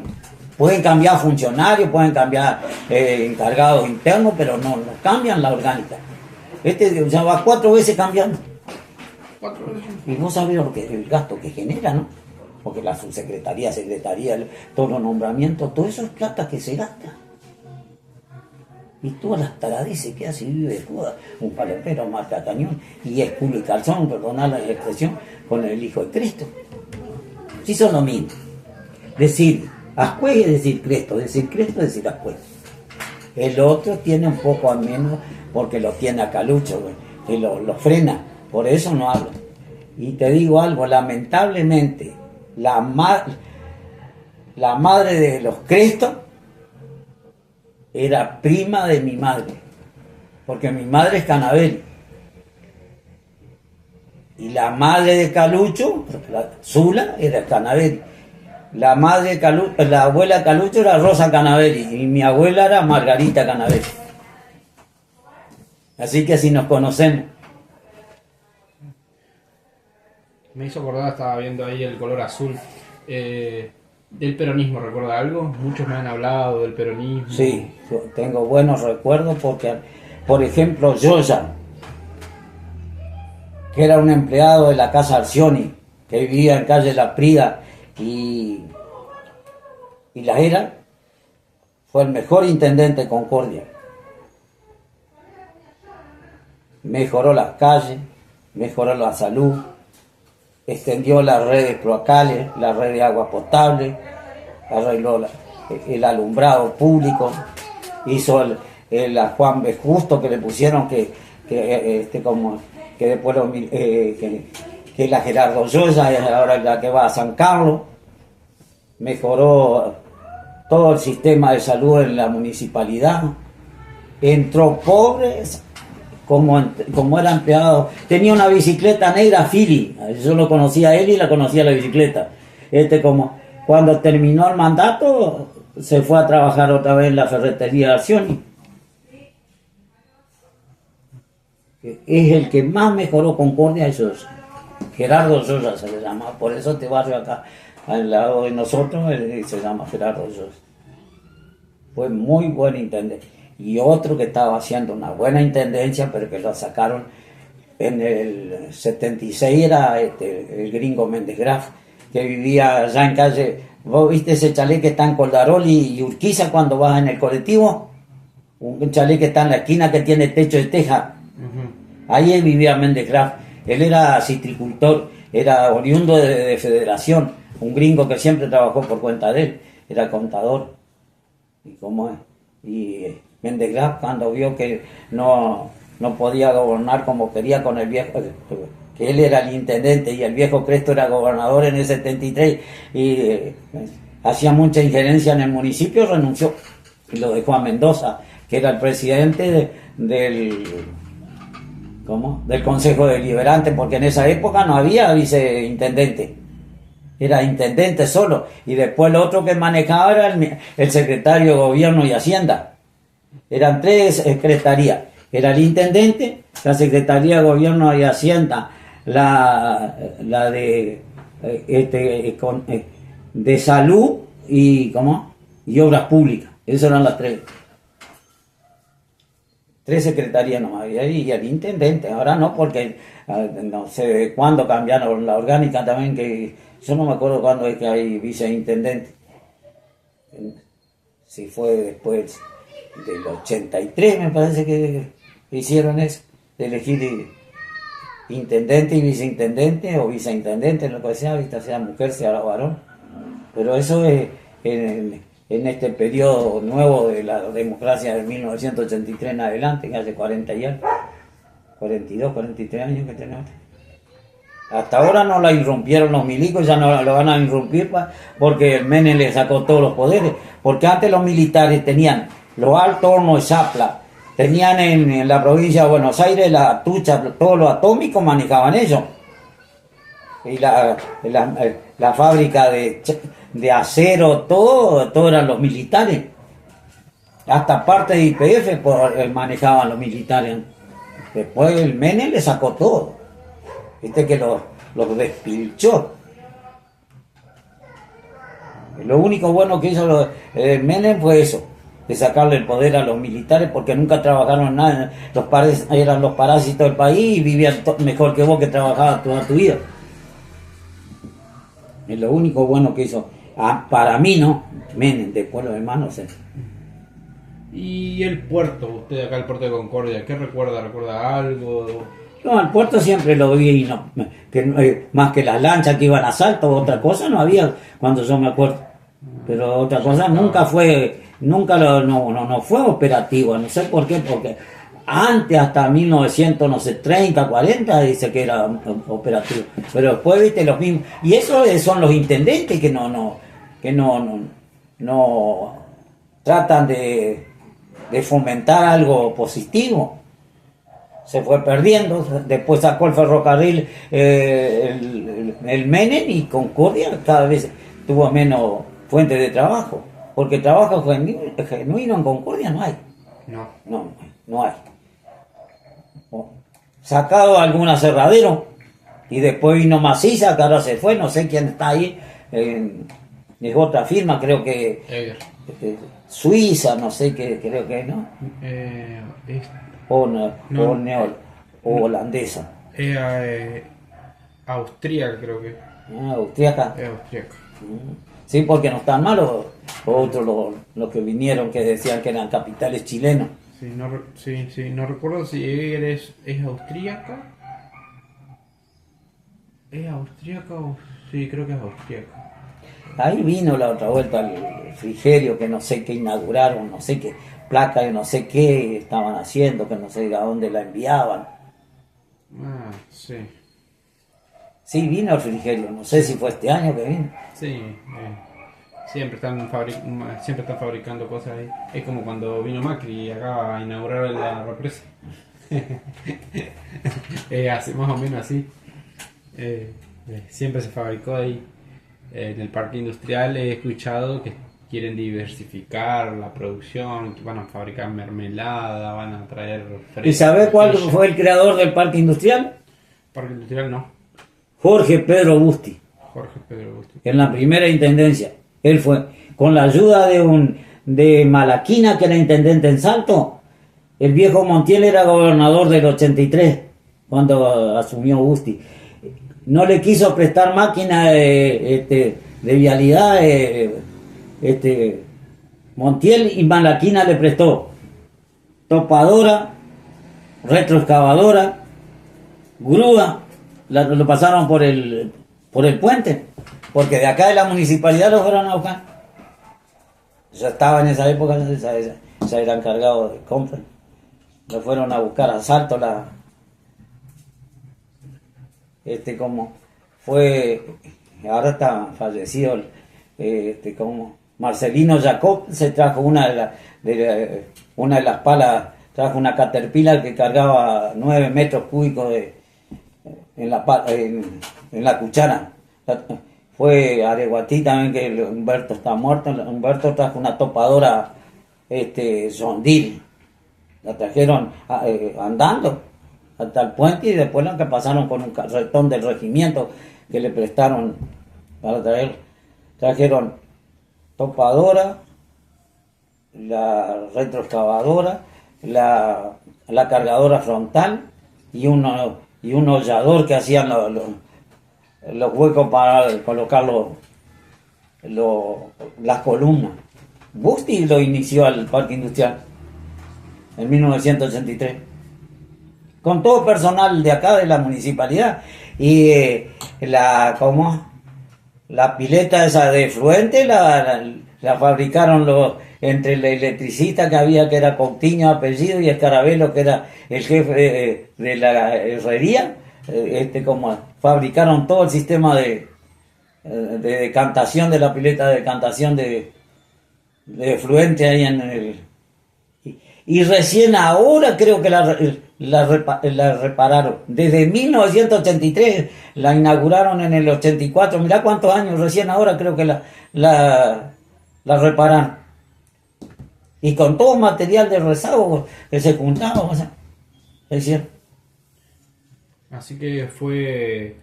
Pueden cambiar funcionarios, pueden cambiar encargados internos, pero no cambian la orgánica. Este ya va 4 veces cambiando. 4 veces. Y vos sabés el gasto que genera, ¿no? Porque la subsecretaría, secretaría, todos los nombramientos, todo eso es plata que se gasta. Y todas las taradices que hace y vive toda, un palopero marca cañón, y es culo y calzón, perdonad la expresión, con el Hijo de Cristo. Sí son lo mismo. Decir Ascuez es decir Cristo es decir Ascuez. El otro tiene un poco al menos, porque lo tiene a Calucho, que lo frena, por eso no hablo. Y te digo algo, lamentablemente, la madre de los Crestos era prima de mi madre, porque mi madre es Canaveri. Y la madre de Calucho, Zula, era Canaveri. La madre de Calucho, la abuela de Calucho era Rosa Canaveri y mi abuela era Margarita Canaveri. Así que así nos conocemos. Me hizo acordar, estaba viendo ahí el color azul. Del peronismo, ¿recuerda algo? Muchos me han hablado del peronismo. Sí, yo tengo buenos recuerdos porque, por ejemplo, Yoya, que era un empleado de la Casa Arcioni, que vivía en calle La Prida y La Era, fue el mejor intendente de Concordia. Mejoró las calles, mejoró la salud, extendió las redes cloacales, la red de agua potable, arregló el alumbrado público, hizo a Juan B. Justo, que le pusieron que después que la Gerardo Yoya es ahora la que va a San Carlos. Mejoró todo el sistema de salud en la municipalidad, entró pobres como era empleado. Tenía una bicicleta negra Philly, yo lo conocía a él y la conocía la bicicleta. Como cuando terminó el mandato se fue a trabajar otra vez en la ferretería Arcioni. Es el que más mejoró Concordia, eso es Gerardo Yoya, se le llama. Por eso este barrio acá al lado de nosotros se llama Gerardo Yoya. Fue muy buen intendente. Y otro que estaba haciendo una buena intendencia, pero que lo sacaron en el 76, era el gringo Méndez Graf, que vivía allá en calle. ¿Vos viste ese chalet que está en Coldaroli y Urquiza cuando vas en el colectivo? Un chalet que está en la esquina que tiene techo de teja. Uh-huh. Ahí él vivía Méndez Graf. Él era citricultor, era oriundo de Federación, un gringo que siempre trabajó por cuenta de él, era contador. ¿Y cómo es? Y Méndez Graf, cuando vio que no podía gobernar como quería con el viejo, que él era el intendente y el viejo Cresto era gobernador en el 73 y hacía mucha injerencia en el municipio, renunció y lo dejó a Mendoza, que era el presidente del Consejo Deliberante, porque en esa época no había viceintendente, era intendente solo, y después el otro que manejaba era el secretario de Gobierno y Hacienda. Eran 3 secretarías, era el intendente, la Secretaría de Gobierno y Hacienda, la de salud y obras públicas. Esas eran las 3 secretarías nomás, y el intendente. Ahora no, porque no sé cuándo cambiaron la orgánica también, que yo no me acuerdo cuándo es que hay viceintendente. Si fue después del 83, me parece que hicieron eso, de elegir intendente y viceintendente, o viceintendente, lo que sea mujer, sea varón. Pero eso es en este periodo nuevo de la democracia de 1983 en adelante, que hace 40 y algo, 42, 43 años que tenemos. Hasta ahora no la irrumpieron los milicos, ya no lo van a irrumpir porque el Menem le sacó todos los poderes. Porque antes los militares tenían los altos hornos de Zapla, tenían en la provincia de Buenos Aires la tucha, todos los atómicos manejaban ellos. Y la fábrica de acero, todo eran los militares. Hasta parte de YPF manejaban los militares. Después el Menem le sacó todo. Viste que los despilchó. Lo único bueno que hizo Menem fue eso, de sacarle el poder a los militares, porque nunca trabajaron en nada. Eran los parásitos del país y vivían mejor que vos, que trabajabas toda tu vida. Es lo único bueno que hizo. Para mí, ¿no? Menem, después los demás no sé. Y el puerto, usted acá el puerto de Concordia, ¿qué recuerda? ¿Recuerda algo? No, al puerto siempre lo vi, y no, más que las lanchas que iban a Salto, otra cosa no había cuando yo me acuerdo. Pero otra cosa nunca fue, no fue operativo, no sé por qué, porque antes, hasta 1900, no sé, 30, 40, dice que era operativo. Pero después, viste, los mismos. Y eso son los intendentes que no tratan de fomentar algo positivo. Se fue perdiendo, después sacó el ferrocarril, el Menem, y Concordia cada vez tuvo menos fuentes de trabajo, porque trabajo genuino en Concordia no hay, no hay. Sacado algún aserradero, y después vino Maciza, que ahora se fue, no sé quién está ahí, es otra firma, creo que Eger. Suiza, no sé qué, creo que ¿no? O holandesa. Austríaca, creo que. Austriaca. Es austríaca. Sí, porque no están malos otros los que vinieron que decían que eran capitales chilenos. Sí, no recuerdo si Eger es austríaca. ¿Es austríaca o...? Sí, creo que es austríaca. Ahí vino la otra vuelta el Frigerio, que no sé qué inauguraron, no sé qué placa, no sé qué estaban haciendo, que no sé a dónde la enviaban. Ah, sí. Sí, vino el Frigerio, no sé si fue este año que vino. Sí, siempre están fabricando cosas ahí. Es como cuando vino Macri acá a inaugurar la represa. Así, más o menos así. Siempre se fabricó ahí. En el parque industrial he escuchado que quieren diversificar la producción, que van a fabricar mermelada, van a traer fresas. ¿Y sabés cuál fue el creador del parque industrial? Parque industrial no. Jorge Pedro Busti. Jorge Pedro Busti. En la primera intendencia. Él fue, con la ayuda de Malaquina, que era intendente en Salto. El viejo Montiel era gobernador del 83, cuando asumió Busti. No le quiso prestar máquina de vialidad Montiel, y Malaquina le prestó topadora, retroexcavadora, grúa. Lo pasaron por el puente, porque de acá de la municipalidad lo fueron a buscar. Ya estaba en esa época, ya era encargado de compra. Lo fueron a buscar a Salto, como fue, ahora está fallecido, como Marcelino Jacob, se trajo una de las palas, trajo una Caterpillar que cargaba 9 metros cúbicos en la cuchara. Fue Areguatí también, que Humberto está muerto. Humberto trajo una topadora Sondil, la trajeron andando hasta el puente, y después la que pasaron con un carretón del regimiento que le prestaron para traer. Trajeron topadora, la retroexcavadora, la cargadora frontal, y un hollador que hacían los huecos para colocar las columnas. Busti lo inició al parque industrial en 1983, con todo personal de acá de la municipalidad. Y la pileta esa de fluente la fabricaron entre el electricista que había, que era Coutinho apellido, y Escarabelo, que era el jefe de la herrería. Fabricaron todo el sistema de decantación de la pileta, de decantación de fluente ahí en el... Y recién ahora creo que la repararon. Desde 1983 la inauguraron en el 84. Mirá cuántos años, recién ahora creo que la repararon. Y con todo material de rezago que se juntaba, o sea, es cierto. Así que fue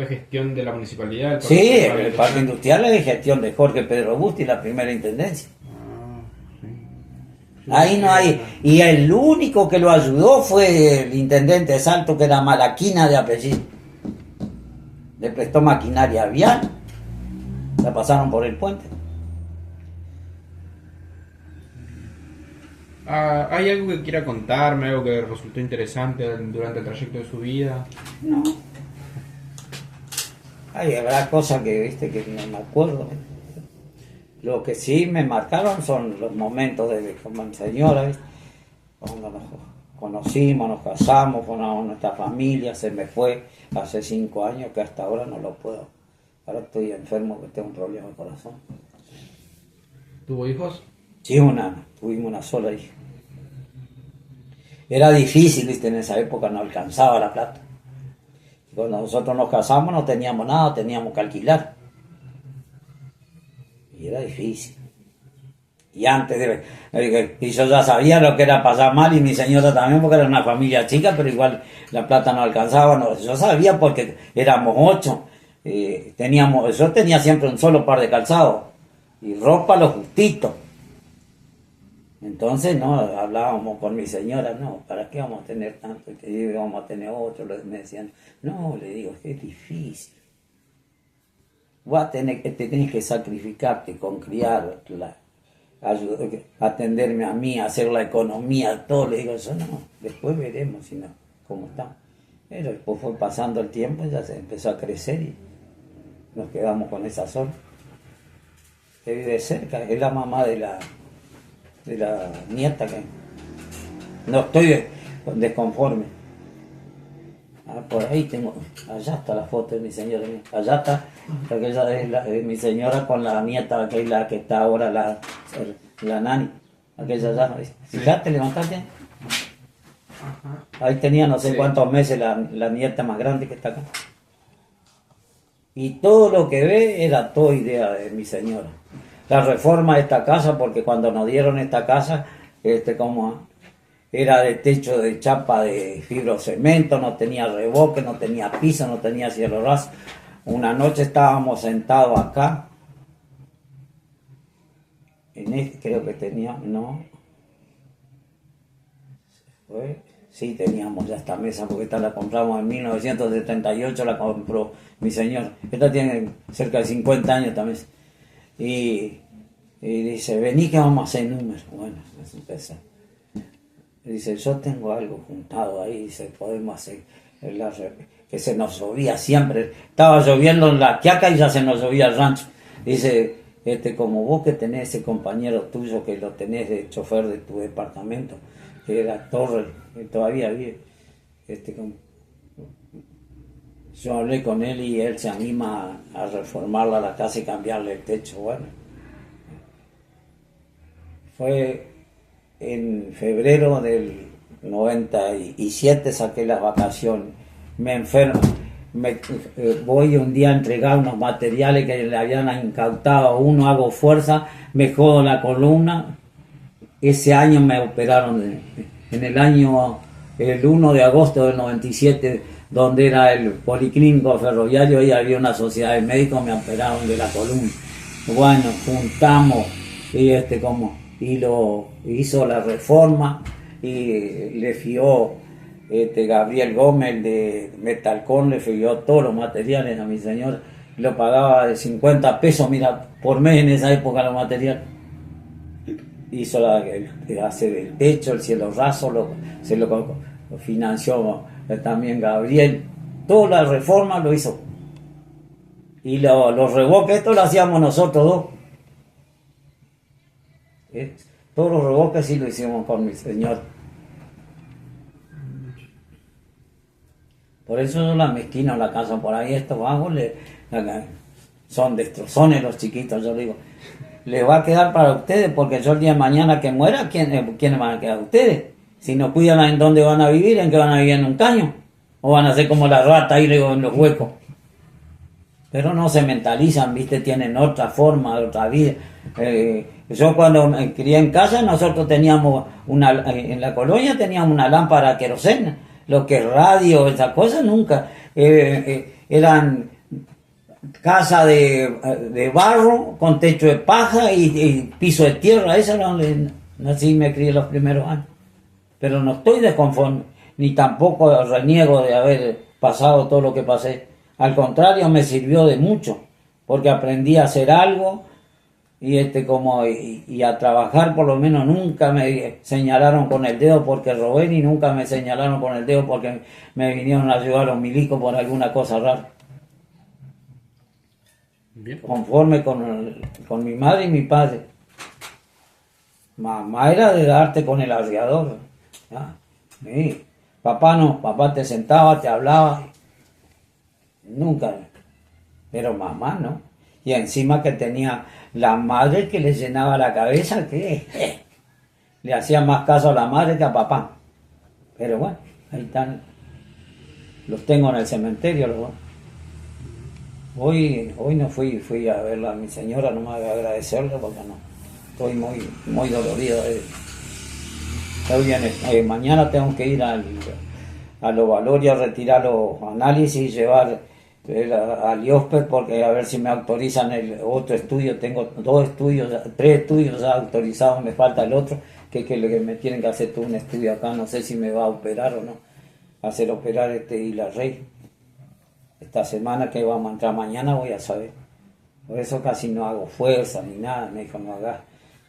gestión de la municipalidad. Sí, el parque industrial es gestión de Jorge Pedro Busti, la primera intendencia. Ahí no hay, y el único que lo ayudó fue el intendente de Salto, que era Malaquina de apellido. Le prestó maquinaria vial, la pasaron por el puente. ¿Hay algo que quiera contarme, algo que resultó interesante durante el trayecto de su vida? No. Habrá cosas que, viste, que no me acuerdo. Lo que sí me marcaron son los momentos de como señora, ¿viste? Cuando nos conocimos, nos casamos, formamos nuestra familia, se me fue hace 5 años que hasta ahora no lo puedo. Ahora estoy enfermo, que tengo un problema de corazón. ¿Tuvo hijos? Sí, tuvimos una sola hija. Era difícil, viste, en esa época no alcanzaba la plata. Cuando nosotros nos casamos no teníamos nada, teníamos que alquilar. Y era difícil. Y antes y yo ya sabía lo que era pasar mal, y mi señora también, porque era una familia chica, pero igual la plata no alcanzaba. No, yo sabía porque éramos 8. Yo tenía siempre un solo par de calzados y ropa lo justito. Entonces no hablábamos con mi señora, no, ¿para qué vamos a tener tanto? Que vamos a tener otro. Me decían, no, le digo, es que es difícil. Te tenés que sacrificarte con criar, atenderme a mí, hacer la economía, todo. Le digo, eso no, después veremos si no, cómo está. Pero después fue pasando el tiempo, ya se empezó a crecer y nos quedamos con esa sola. Que vive cerca, es la mamá de la nieta, que no estoy desconforme. Por ahí tengo, allá está la foto de mi señora, allá está, aquella es mi señora con la nieta, aquella que está ahora la nani, aquella allá, fíjate, levantate. Ahí tenía no sé cuántos meses la nieta más grande que está acá. Y todo lo que ve era todo idea de mi señora. La reforma de esta casa, porque cuando nos dieron esta casa, como era de techo de chapa de fibrocemento, no tenía revoque, no tenía piso, no tenía cielo raso. Una noche estábamos sentados acá, creo que tenía, no, sí teníamos ya esta mesa, porque esta la compramos en 1978, la compró mi señor. Esta tiene cerca de 50 años también. Y dice, vení que vamos a hacer números. Bueno, es empezar. Dice, yo tengo algo juntado ahí, dice, podemos hacer que se nos llovía siempre. Estaba lloviendo en la Quiaca y ya se nos llovía el rancho. Dice, como vos que tenés ese compañero tuyo que lo tenés de chofer de tu departamento, que era Torre, que todavía vive, yo hablé con él y él se anima a reformarla la casa y cambiarle el techo. Bueno, fue en febrero del 97, saqué las vacaciones, me enfermo, voy un día a entregar unos materiales que le habían incautado a uno, hago fuerza, me jodo la columna. Ese año me operaron, en el 1 de agosto del 97, donde era el policlínico ferroviario, ahí había una sociedad de médicos, me operaron de la columna. Bueno, juntamos y lo hizo la reforma, y le fió Gabriel Gómez, el de Metalcon, le fió todos los materiales a mi señor, lo pagaba de 50 pesos, mira, por mes en esa época los materiales. Hizo hacer el techo, el cielo raso, se lo financió también Gabriel. Toda la reforma lo hizo. Y los revoques, esto lo hacíamos nosotros dos. Todos los revoques sí lo hicimos con mi señor. Por eso yo la mezquino la casa por ahí, estos bajos son destrozones los chiquitos, yo digo. Les va a quedar para ustedes, porque yo el día de mañana que muera, ¿quiénes van a quedar? Ustedes. Si no cuidan en dónde van a vivir, ¿en qué van a vivir? ¿En un caño? ¿O van a ser como la rata ahí en los huecos? Pero no se mentalizan, ¿viste? Tienen otra forma, otra vida. Yo cuando me crié en casa, nosotros teníamos en la colonia teníamos una lámpara querosena. Lo que es radio, esas cosas, nunca. Eran casa de barro con techo de paja y piso de tierra. Eso era donde así me crié los primeros años. Pero no estoy desconforme, ni tampoco reniego de haber pasado todo lo que pasé. Al contrario, me sirvió de mucho, porque aprendí a hacer algo y a trabajar por lo menos nunca me señalaron con el dedo porque robé, ni nunca me señalaron con el dedo porque me vinieron a ayudar los milicos por alguna cosa rara. Bien. Conforme con mi madre y mi padre. Mamá era de darte con el arriador. ¿Ya? Sí. Papá no, papá te sentaba, te hablaba. Nunca. Pero mamá no. Y encima que tenía la madre que le llenaba la cabeza, que le hacía más caso a la madre que a papá. Pero bueno, ahí están. Los tengo en el cementerio. Hoy no fui a verla a mi señora, no me voy a agradecerle porque no. Estoy muy dolorido. Estoy bien, mañana tengo que ir a los valores a retirar los análisis y llevar al IOSPE porque a ver si me autorizan el otro estudio. Tengo 3 estudios ya autorizados, me falta el otro, que me tienen que hacer todo un estudio acá, no sé si me va a operar o no. Hacer operar Isla Rey. Esta semana que vamos a entrar mañana voy a saber. Por eso casi no hago fuerza ni nada, me dijo, no hagas,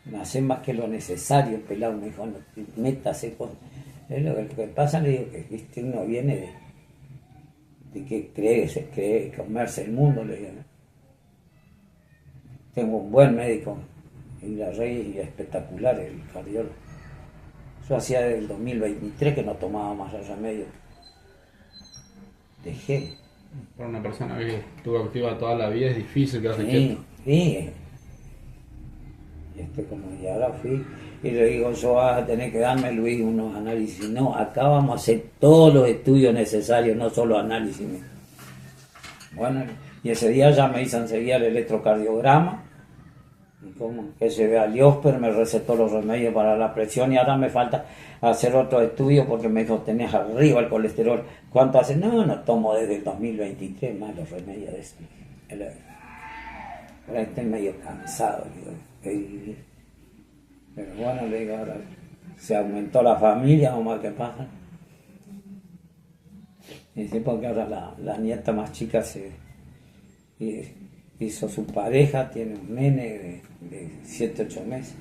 no haces más que lo necesario, pelado, me dijo, no te métase con... Lo que pasa, le digo, que uno viene de que se cree comerse el mundo, le digo, ¿no? Tengo un buen médico en la Rey y espectacular, el cardiólogo. Yo hacía desde el 2023 que no tomaba más el remedio. Dejé. Para una persona que estuvo activa toda la vida es difícil quedarse Sí, quieto. sí. Como y ahora fui y le digo, yo vas a tener que darme, Luis, unos análisis. No, acá vamos a hacer todos los estudios necesarios, no solo análisis. Bueno, y ese día ya me hizo enseguida el electrocardiograma, que se vea al IOSPER, me recetó los remedios para la presión y ahora me falta hacer otro estudio porque me dijo, tenés arriba el colesterol. ¿Cuánto hace? No tomo desde el 2023 más los remedios de eso. Ahora estoy medio cansado, digo. Pero bueno, le digo, ahora se aumentó la familia, o más que pasa. Y sí, porque ahora la nieta más chica hizo su pareja, tiene un nene de 7, 8 meses.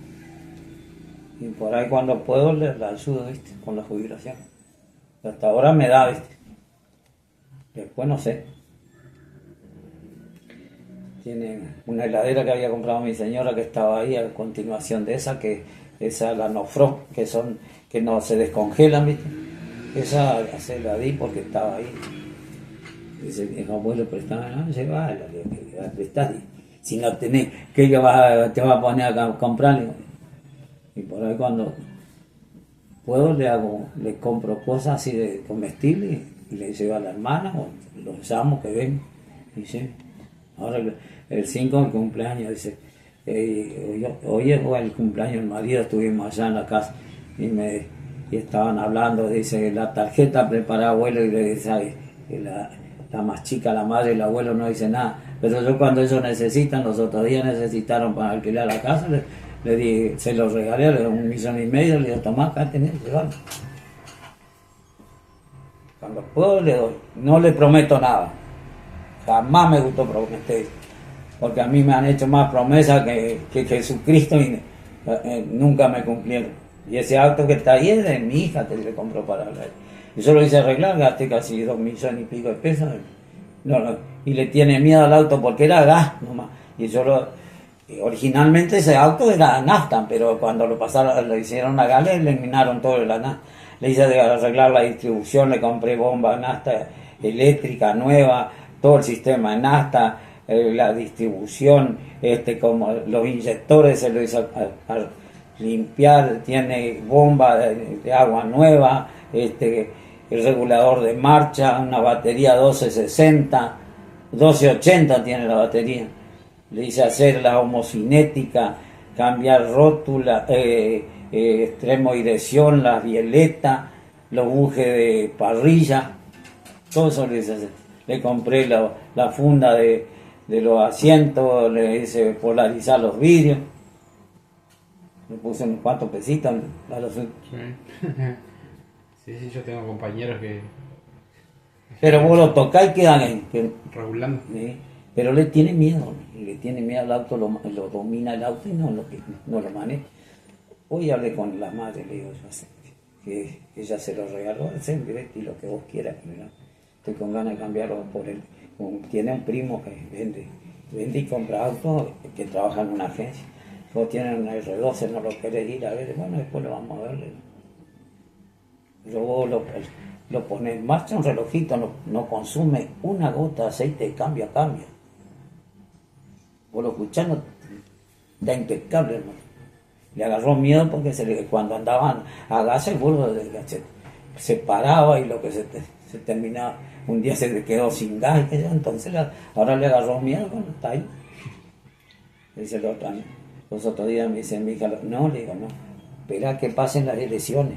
Y por ahí cuando puedo la ayudo, ¿viste? Con la jubilación. Hasta ahora me da, ¿viste? Después no sé. Tiene una heladera que había comprado mi señora que estaba ahí a continuación de esa, la Nofro, que no se descongelan, ¿viste? Esa se la di porque estaba ahí. Dice, mi abuelo prestaba, no, llévala, que la prestás. Si no tenés, ¿qué te vas a poner a comprar? Y por ahí cuando puedo le compro cosas así de comestibles y le llevo a la hermana o los llamo que ven. Dice, ahora el 5 el cumpleaños, dice, hoy es el cumpleaños del marido, estuvimos allá en la casa y estaban hablando, dice, la tarjeta prepara abuelo y le dice, ay, la más chica, la madre y el abuelo no dice nada, pero yo cuando ellos necesitan, los otros días necesitaron para alquilar la casa, le di, se los regalé, le di 1,5 millones, le digo, tomá, acá tenés, llévalo. Cuando puedo le doy, no le prometo nada, jamás me gustó prometer, porque a mí me han hecho más promesas que Jesucristo y nunca me cumplieron. Y ese auto que está ahí es de mi hija, que le compró para hablar. Y yo lo hice arreglar, gasté casi 2 millones y pico de pesos. Y le tiene miedo al auto porque era gas nomás. Y originalmente ese auto era nafta, pero cuando lo hicieron a gas, le eliminaron todo de la nafta. Le hice arreglar la distribución, le compré bomba nafta eléctrica nueva, todo el sistema de nafta, la distribución, como los inyectores se lo hizo a limpiar, tiene bomba de agua nueva, el regulador de marcha, una batería 1260, 1280 tiene la batería. Le hice hacer la homocinética, cambiar rótula, extremo y dirección, las violetas, los bujes de parrilla, todo eso le hice hacer. Le compré la funda de los asientos, le hice polarizar los vidrios, le puse unos 4 pesitos a los... Sí, yo tengo compañeros que... Pero vos lo tocás y quedan regulando. Pero le tiene miedo, tiene miedo al auto lo domina el auto y no lo maneja. Hoy hablé con la madre, le digo, yo sé, que ella se lo regaló, y lo que vos quieras, ¿no? Estoy con ganas de cambiarlo por él. Tiene un primo que vende y compra autos, que trabaja en una agencia. Vos tienen un R12, no lo querés ir a ver, bueno, después lo vamos a ver. Luego lo pones en marcha, un relojito, no consume una gota de aceite, cambia. Vos lo escuchás, está impecable, hermano. Le agarró miedo porque cuando andaban a gas el burro se paraba y lo que se terminaba, un día se quedó sin gas, entonces ahora le agarró miedo, bueno, está ahí. Dice los otros días me dice mi hija, no, le digo, no, espera que pasen las elecciones,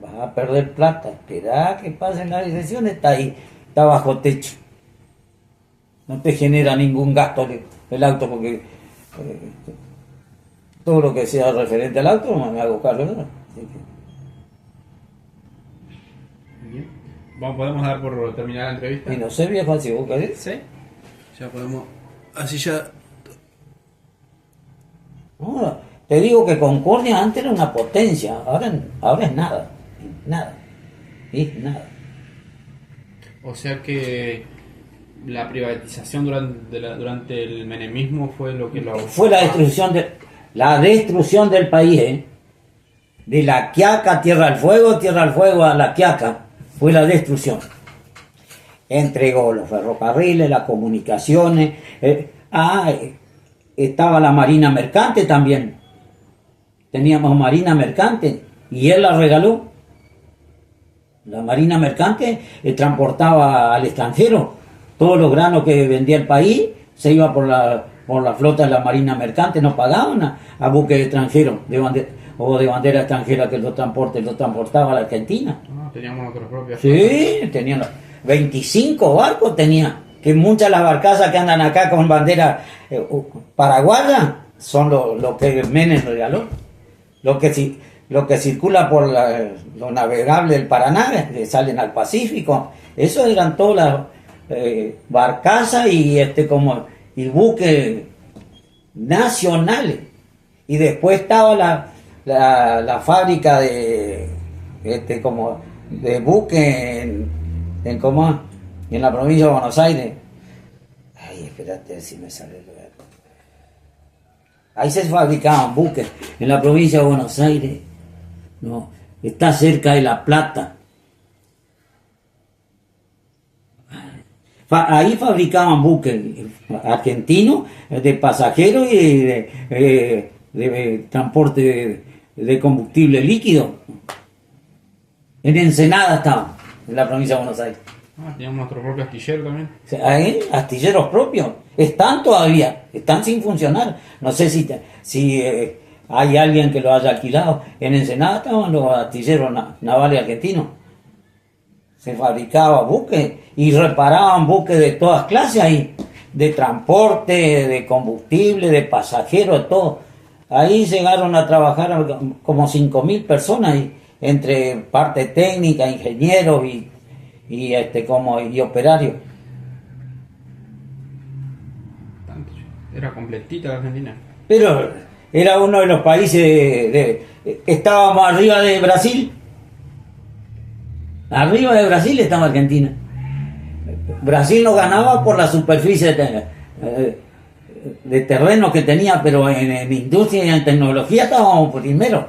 vas a perder plata, espera que pasen las elecciones, está ahí, está bajo techo, no te genera ningún gasto el auto porque todo lo que sea referente al auto me hago cargo, ¿no? Bien. ¿Podemos dar por terminada la entrevista? Y no sé, viejo, si vos querés. Sí. Ya podemos. Así ya. No, te digo que Concordia antes era una potencia, ahora es nada. ¿Sí? Nada. O sea que la privatización durante el menemismo fue lo que lo. Fue la destrucción del país, ¿eh? De La Quiaca, Tierra al Fuego a La Quiaca. Fue la destrucción. Entregó los ferrocarriles, las comunicaciones. Estaba la Marina Mercante también. Teníamos Marina Mercante y él la regaló. La Marina Mercante transportaba al extranjero. Todos los granos que vendía el país se iba por la flota de la Marina Mercante, no pagaban a buques extranjeros de bandera extranjera que lo transportaba a la Argentina. Teníamos nuestros propios. Sí, tenían 25 barcos, que muchas de las barcazas que andan acá con bandera paraguaya son lo que Menem regaló. Lo que circula por lo navegable del Paraná, que salen al Pacífico, eso eran todas las barcazas y buques nacionales. Y después estaba la fábrica de buques en la provincia de Buenos Aires. Ay, espérate si me sale el lugar. Ahí se fabricaban buques en la provincia de Buenos Aires. No, está cerca de La Plata. Ahí fabricaban buques argentinos de pasajeros y de transporte de combustible líquido. En Ensenada estaban, en la provincia de Buenos Aires. Teníamos nuestro propio astillero también. Hay astilleros propios. Están todavía, están sin funcionar. No sé si hay alguien que lo haya alquilado. En Ensenada estaban los astilleros navales argentinos. Se fabricaban buques y reparaban buques de todas clases ahí. De transporte, de combustible, de pasajeros, todo. Ahí llegaron a trabajar como 5.000 personas ahí, entre parte técnica, ingenieros y operarios. Era completita la Argentina. Pero era uno de los países estábamos arriba de Brasil. Arriba de Brasil estaba Argentina. Brasil no ganaba por la superficie de terreno que tenía, pero en industria y en tecnología estábamos primero.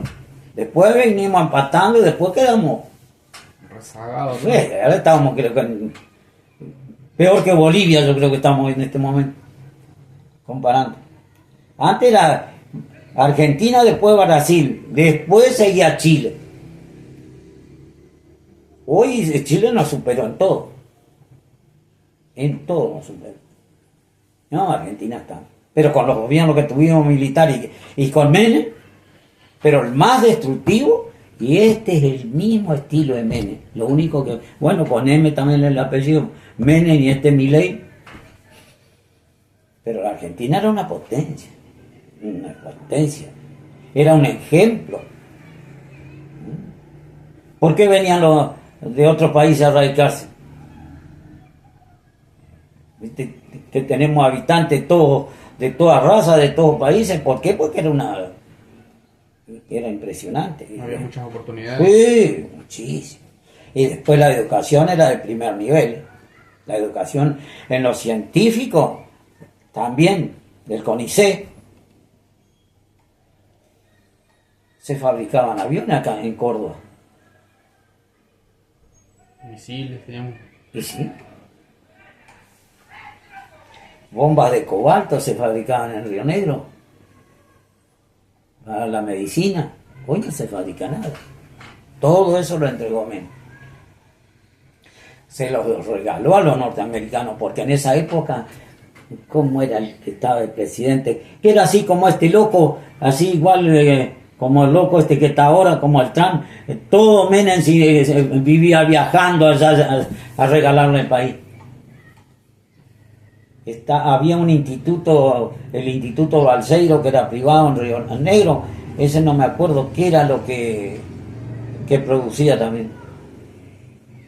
Después venimos empatando y después quedamos rezagados. Ahora estábamos, creo que peor que Bolivia, yo creo que estamos en este momento, comparando. Antes era Argentina, después Brasil, después seguía Chile. Hoy Chile nos superó en todo. En todo nos superó. No, Argentina está. Pero con los gobiernos que tuvimos militares y con Menem, pero el más destructivo, y este es el mismo estilo de Menem. Lo único que, bueno, con M también el apellido Menem y Milei. Pero la Argentina era una potencia. Era un ejemplo. ¿Por qué venían los de otros países a radicarse? ¿Viste? Que tenemos habitantes todos de toda raza, de todos países. ¿Por qué? Porque era impresionante. Había muchas oportunidades. Sí, muchísimo. Y después la educación era de primer nivel. La educación en lo científico también, del CONICET. Se fabricaban aviones acá en Córdoba. Misiles, teníamos. Y sí. Bombas de cobalto se fabricaban en Río Negro. Para la medicina. Hoy no se fabrica nada. Todo eso lo entregó Menem. Se los regaló a los norteamericanos, porque en esa época, ¿cómo era el que estaba el presidente? Que era así como este loco, así igual como el loco este que está ahora, como el Trump. Todo Menem vivía viajando allá a regalarle el país. Había un instituto, el Instituto Balseiro, que era privado en Río Negro. Ese no me acuerdo qué era lo que producía también.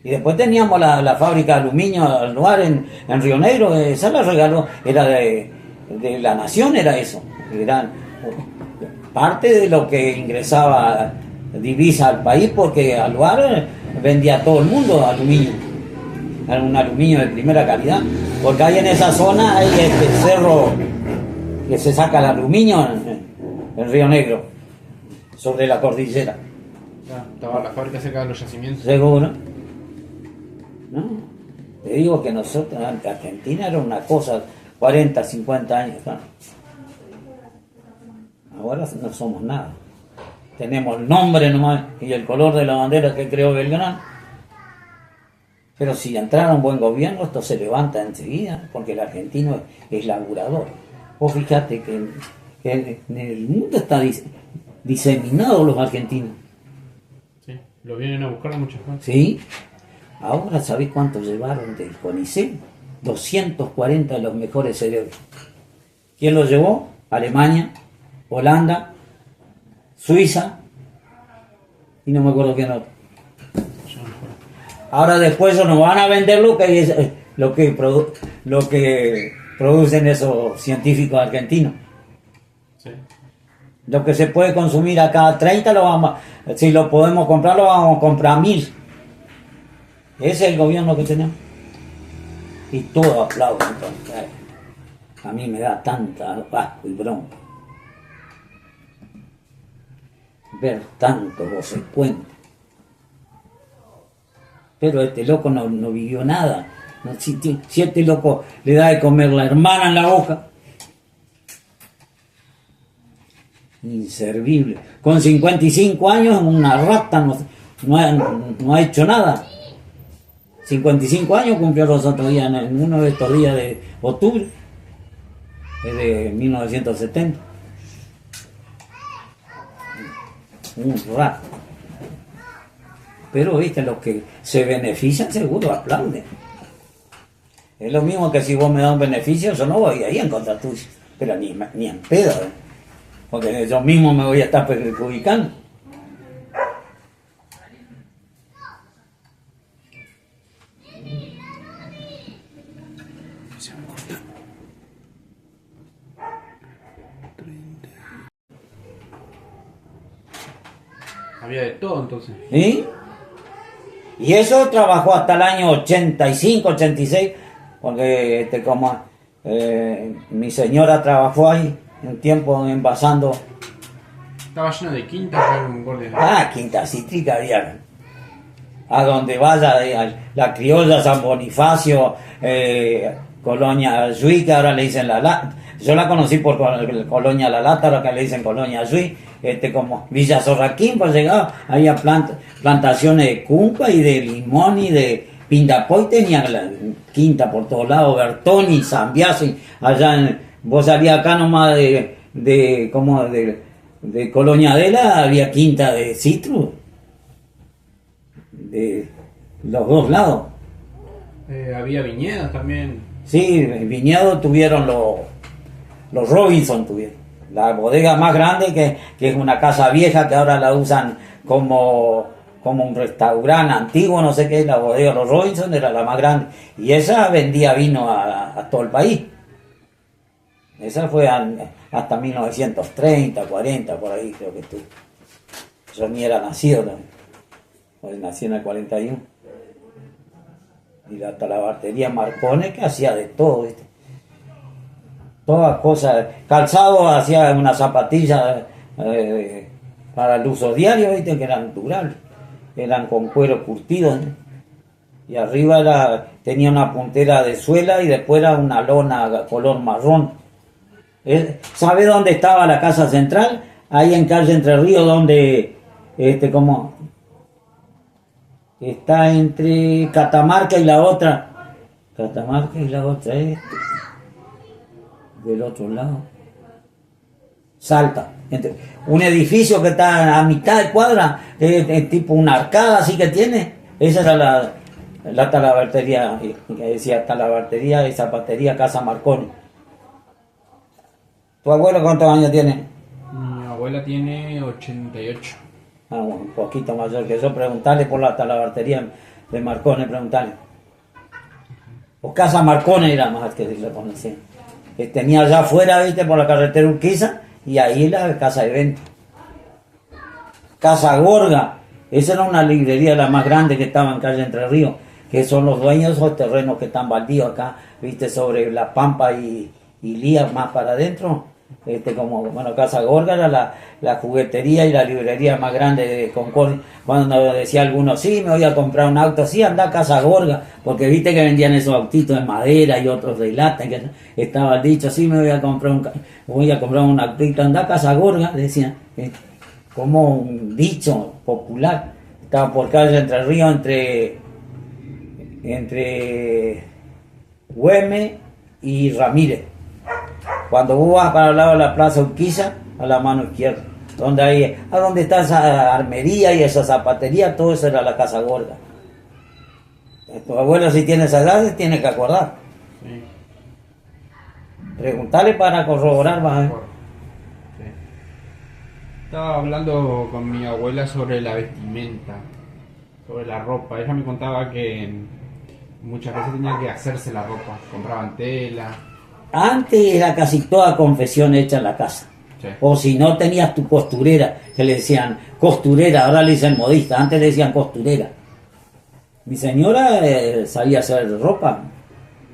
Y después teníamos la fábrica de aluminio al lugar en Río Negro. Esa la regaló, era de la nación, era eso. Era parte de lo que ingresaba divisa al país, porque al lugar vendía a todo el mundo aluminio. Era un aluminio de primera calidad. Porque ahí en esa zona hay este cerro que se saca el aluminio en Río Negro, sobre la cordillera. Estaba la fábrica cerca de los yacimientos. ¿Seguro? No, te digo que nosotros, Argentina era una cosa, 40, 50 años, ¿no? Ahora no somos nada. Tenemos el nombre nomás y el color de la bandera que creó Belgrano. Pero si entrara un buen gobierno, esto se levanta enseguida, porque el argentino es laburador. Vos fíjate que en el mundo está diseminado los argentinos. Sí, lo vienen a buscar a muchas cosas. ¿Sí? Ahora, ¿sabés cuánto llevaron del CONICET? 240 de los mejores cerebros. ¿Quién los llevó? Alemania, Holanda, Suiza, y no me acuerdo quién otro. Ahora después ellos nos van a vender lo que producen esos científicos argentinos. Sí. Lo que se puede consumir acá 30, si lo podemos comprar, lo vamos a comprar 1000. Ese es el gobierno que tenemos. Y todo aplauden. A mí me da tanta asco y bronca ver tanto voces cuentos. Pero este loco no vivió nada. Si este loco le da de comer la hermana en la boca, inservible. Con 55 años, una rata no ha hecho nada. 55 años cumplió los otros días, en uno de estos días de octubre, es de 1970. Un rato. Pero viste, los que se benefician seguro aplauden. Es lo mismo que si vos me das un beneficio, yo no voy ahí en contra tuyo, pero ni en pedo, porque yo mismo me voy a estar perjudicando. Había de todo entonces. ¿Sí? Y eso trabajó hasta el año 85, 86, porque como mi señora trabajó ahí un tiempo envasando. Estaba lleno de quintas, un borde. Quinta cítrica había. A donde vaya, la criolla, San Bonifacio, Colonia Yui, que ahora le dicen La Lata. Yo la conocí por Colonia La Lata, ahora que le dicen Colonia Yui. Como Villa Sorraquín, pues llegaba, había plantaciones de cumpa y de limón y de pindapoy, tenía la quinta por todos lados, Bertoni, Zambiasi, allá vos salías acá nomás de Colonia Adela, había quinta de citrus, de los dos lados. Había viñedos también. Sí, viñedos tuvieron los Robinson tuvieron. La bodega más grande, que es una casa vieja que ahora la usan como un restaurante antiguo, no sé qué, la bodega Los Robinson era la más grande. Y esa vendía vino a todo el país. Esa fue hasta 1930, 40, por ahí creo que estuvo. Yo ni era nacido también. Pues nací en el 41. Y hasta la bartería Marcone, que hacía de todo, ¿viste? Todas cosas. Calzado, hacía una zapatilla para el uso diario, ¿viste? Que eran naturales. Eran con cuero curtido, ¿no? Y arriba tenía una puntera de suela y después era una lona color marrón. ¿Sabe dónde estaba la casa central? Ahí en calle Entre Ríos, donde como está entre Catamarca y la otra. Catamarca y la otra es del otro lado. Salta. Un edificio que está a mitad de cuadra, tipo una arcada así que tiene. Esa era la talabartería, que decía talabartería y zapatería Casa Marconi. ¿Tu abuelo cuántos años tiene? Mi abuela tiene 88. Ah, bueno, un poquito mayor que yo. Preguntarle por la talabartería de Marconi, preguntarle. O Casa Marconi era más que le conocía. Tenía allá afuera, viste, por la carretera Urquiza, y ahí la casa de venta. Casa Gorga, esa era una librería la más grande que estaba en calle Entre Ríos, que son los dueños de esos terrenos que están baldíos acá, viste, sobre La Pampa y Lía, más para adentro. Bueno, Casa Gorga era la juguetería y la librería más grande de Concordia. Cuando decía alguno, sí, me voy a comprar un auto, sí, anda a Casa Gorga, porque viste que vendían esos autitos de madera y otros de lata, que estaba dicho, sí, me voy a comprar un autito, anda a Casa Gorga, decían, como un dicho popular. Estaba por calle Entre Ríos, entre Güemes y Ramírez. Cuando vos vas para el lado de la Plaza Urquiza, a la mano izquierda, donde está esa armería y esa zapatería, todo eso era la Casa Gorda. Tu abuelo, si tiene esa edad, tiene que acordar. Sí. Preguntarle para corroborar, vas a ver. Sí. Estaba hablando con mi abuela sobre la vestimenta, sobre la ropa. Ella me contaba que muchas veces tenía que hacerse la ropa, compraban tela. Antes era casi toda confesión hecha en la casa. Sí. O si no tenías tu costurera, que le decían costurera, ahora le dicen modista, antes le decían costurera. Mi señora sabía hacer ropa,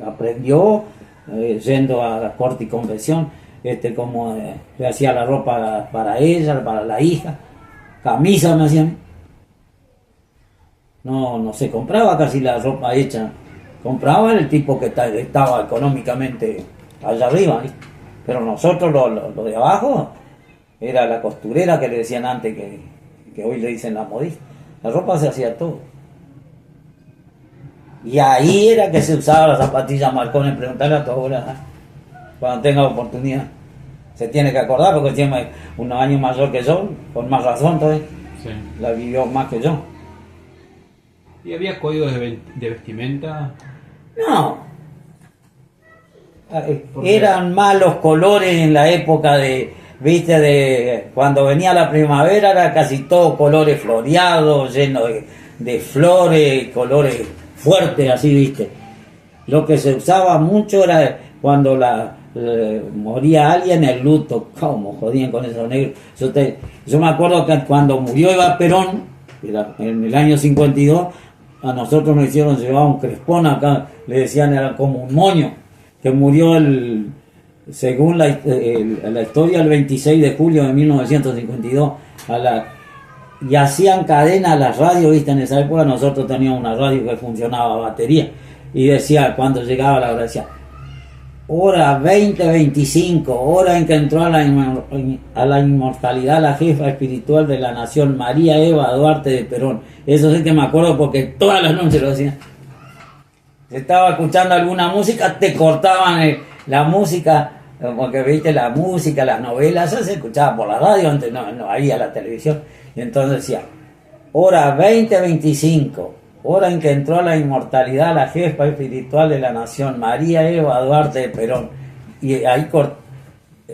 aprendió yendo a la corte y confesión, le hacía la ropa para ella, para la hija, camisa me hacían. No se compraba casi la ropa hecha, compraba el tipo que estaba económicamente allá arriba, ¿viste? Pero nosotros, lo de abajo, era la costurera que le decían antes, que hoy le dicen la modista. La ropa se hacía todo. Y ahí era que se usaba la zapatilla Marconi. Preguntarle a tu abuela, cuando tenga oportunidad. Se tiene que acordar porque tiene unos años mayor que yo, por más razón todavía. Sí. La vivió más que yo. ¿Y había códigos de vestimenta? No. Eran malos colores en la época de cuando venía la primavera, era casi todo colores floreados, llenos de flores, colores fuertes, así, viste. Lo que se usaba mucho era cuando moría alguien, el luto. ¿Cómo jodían con esos negros? Yo me acuerdo que cuando murió Eva Perón, en el año 52, a nosotros nos hicieron llevar un crespón acá, le decían, era como un moño, que murió según la historia, el 26 de julio de 1952, y hacían cadena a las radios, viste, en esa época nosotros teníamos una radio que funcionaba a batería, y decía, cuando llegaba la hora, decía, hora 20:25, hora en que entró a la inmortalidad la jefa espiritual de la nación, María Eva Duarte de Perón. Eso sí que me acuerdo porque todas las noches lo decían. Si estaba escuchando alguna música, te cortaban la música, porque viste la música, las novelas, eso se escuchaba por la radio, antes no había la televisión. Y entonces decía, hora 20:25, hora en que entró a la inmortalidad la jefa espiritual de la nación, María Eva Duarte de Perón. Y ahí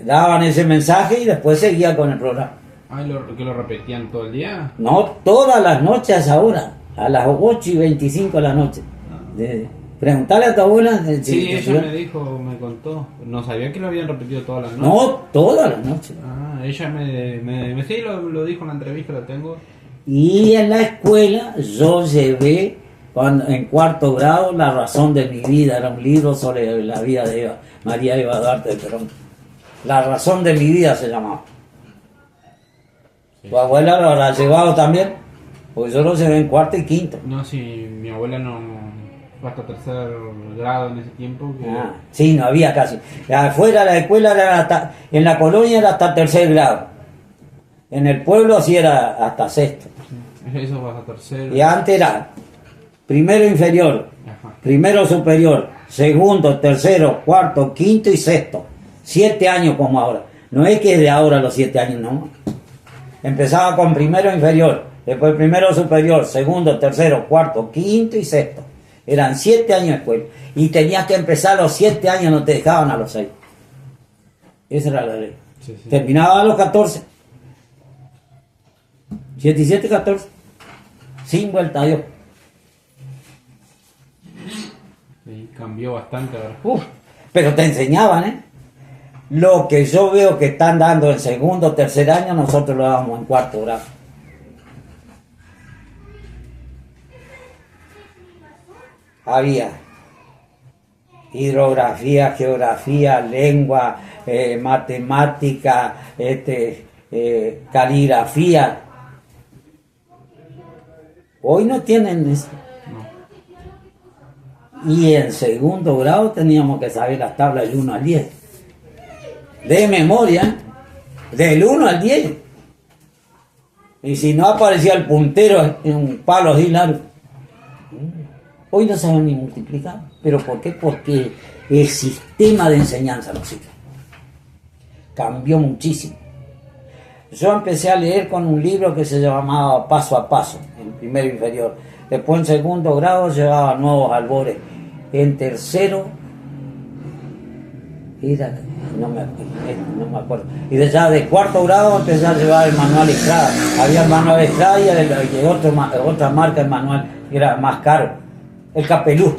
daban ese mensaje y después seguía con el programa. Ah, ¿que lo repetían todo el día? No, todas las noches a esa hora, a las 8:25 de la noche. Preguntale a tu abuela. Sí, ella me dijo, me contó. No sabía que lo habían repetido todas las noches. No, todas las noches. Ah, ella sí, lo dijo en la entrevista, lo tengo. Y en la escuela yo llevé, en cuarto grado, La razón de mi vida. Era un libro sobre la vida de María Eva Duarte de Perón. La razón de mi vida se llamaba. Sí. ¿Tu abuela lo habrá llevado también? Porque yo lo llevé en cuarto y quinto. No, sí, mi abuela no fue hasta tercer grado en ese tiempo. Que... Ah, sí, no había casi. Afuera la escuela era en la colonia era hasta tercer grado. En el pueblo sí era hasta sexto. Sí, eso va hasta tercer. Y antes era primero inferior, Ajá. primero superior, segundo, tercero, cuarto, quinto y sexto. 7 años como ahora. No es que es de ahora los 7 años, no. Empezaba con primero inferior, después primero superior, segundo, tercero, cuarto, quinto y sexto. Eran 7 años de escuela. Y tenías que empezar a los 7 años, no te dejaban a los 6. Esa era la ley. Sí, sí. Terminaba a los 14. 7 y 7, 14. Sin vuelta a Dios. Sí, cambió bastante ahora. Pero te enseñaban, ¿eh? Lo que yo veo que están dando en segundo, tercer año, nosotros lo damos en cuarto grado. Había hidrografía, geografía, lengua, matemática, caligrafía. Hoy no tienen eso. No. Y en segundo grado teníamos que saber las tablas del 1 al 10. De memoria, del 1 al 10. Y si no aparecía el puntero en un palo así largo. Hoy no saben ni multiplicar. ¿Pero por qué? Porque el sistema de enseñanza no sirve. Cambió muchísimo. Yo empecé a leer con un libro que se llamaba Paso a Paso, en primero inferior. Después en segundo grado llevaba Nuevos Albores. En tercero era, no me acuerdo. Y ya de cuarto grado empecé a llevar el manual Estrada. Había el manual Estrada y otra marca, el manual que era más caro, el Capelú.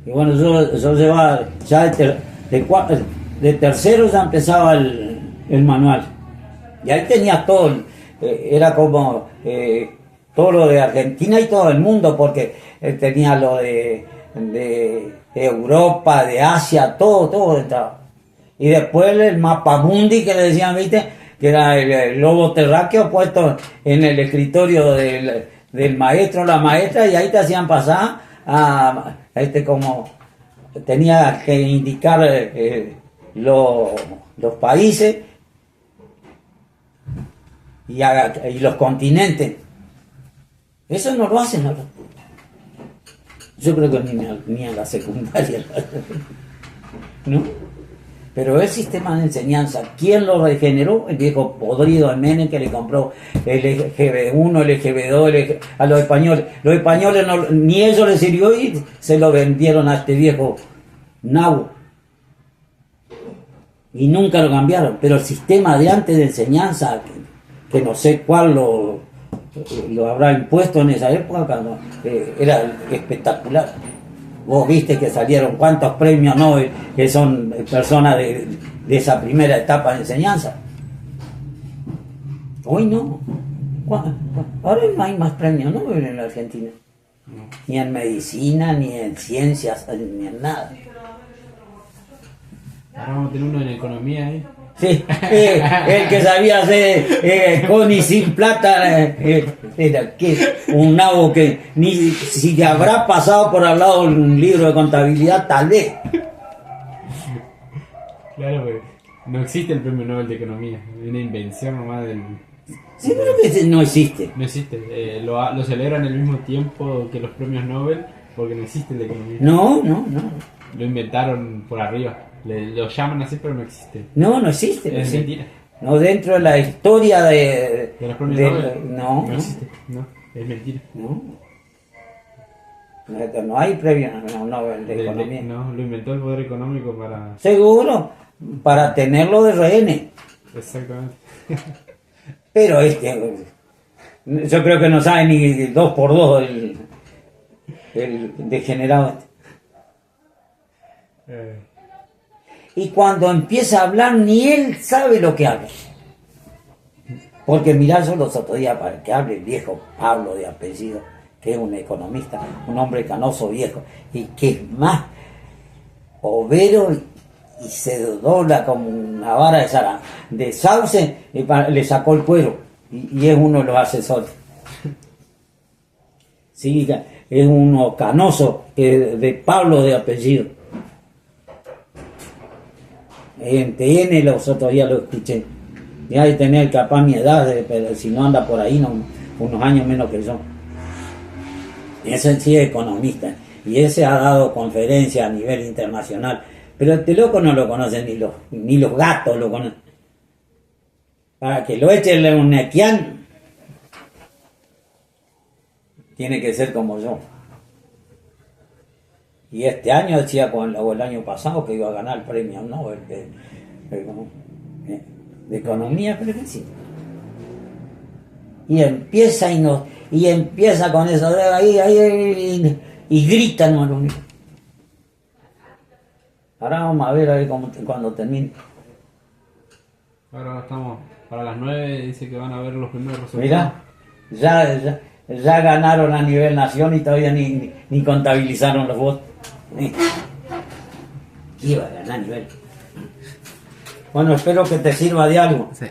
Y bueno, yo llevaba ya de tercero ya empezaba el manual. Y ahí tenía todo, era como todo lo de Argentina y todo el mundo, porque tenía lo de Europa, de Asia, todo entraba. Y después el mapa mundi que le decían, viste, que era el globo terráqueo puesto en el escritorio del maestro o la maestra, y ahí te hacían pasar a como tenía que indicar los países y los continentes. Eso no lo hacen ahora. Yo creo que ni en la secundaria, ¿no? Pero el sistema de enseñanza, ¿quién lo regeneró? El viejo podrido de Menem, que le compró el EGB1, el EGB2 a los españoles. Los españoles ni ellos les sirvió y se lo vendieron a este viejo nabo. Y nunca lo cambiaron. Pero el sistema de antes de enseñanza, que no sé cuál lo habrá impuesto en esa época, era espectacular. Vos viste que salieron cuántos premios Nobel que son personas de esa primera etapa de enseñanza. Hoy no. Ahora no hay más premios Nobel en la Argentina. No. Ni en medicina, ni en ciencias, ni en nada. Ahora vamos a tener uno en economía, ¿eh? Sí, el que sabía hacer con y sin plata, era un nabo que ni si te habrá pasado por al lado un libro de contabilidad, tal vez. Claro, pues no existe el premio Nobel de Economía, es una invención nomás del... Sí, pero que no existe. No existe, lo celebran al mismo tiempo que los premios Nobel porque no existe el de Economía. No. Lo inventaron por arriba, lo llaman así pero no existe. No existe. Es mentira. No, dentro de la historia de ¿De los premios Nobel? No existe, no, es mentira. No hay premio Nobel de Economía. No, lo inventó el poder económico para... Seguro, para tenerlo de rehenes. Exactamente. Pero yo creo que no sabe ni 2 por 2 el degenerado Y cuando empieza a hablar, ni él sabe lo que habla. Porque mirá, yo los otros días, para que hable el viejo Pablo de apellido, que es un economista, un hombre canoso viejo, y que es más overo y se dobla como una vara de sauce, le sacó el cuero, y es uno de los asesores. Sí, es uno canoso, de Pablo de apellido. En TN los otros días lo escuché. Ya de tener capaz mi edad, pero si no anda por ahí, no, unos años menos que yo. Ese sí es economista. Y ese ha dado conferencias a nivel internacional. Pero este loco no lo conocen ni los gatos lo conocen. Para que lo echen un nequián, tiene que ser como yo. Y este año decía, o el año pasado, que iba a ganar el premio Nobel de economía, pero que sí. Y empieza y empieza con eso de ahí y grita, no lo mismo. Ahora vamos a ver cuando termine. Ahora estamos para las 9, dice que van a ver los primeros resultados. Mira, ya ganaron a nivel nación y todavía ni contabilizaron los votos. ¿Qué iba a ganar a nivel? Bueno, espero que te sirva de algo. Sí.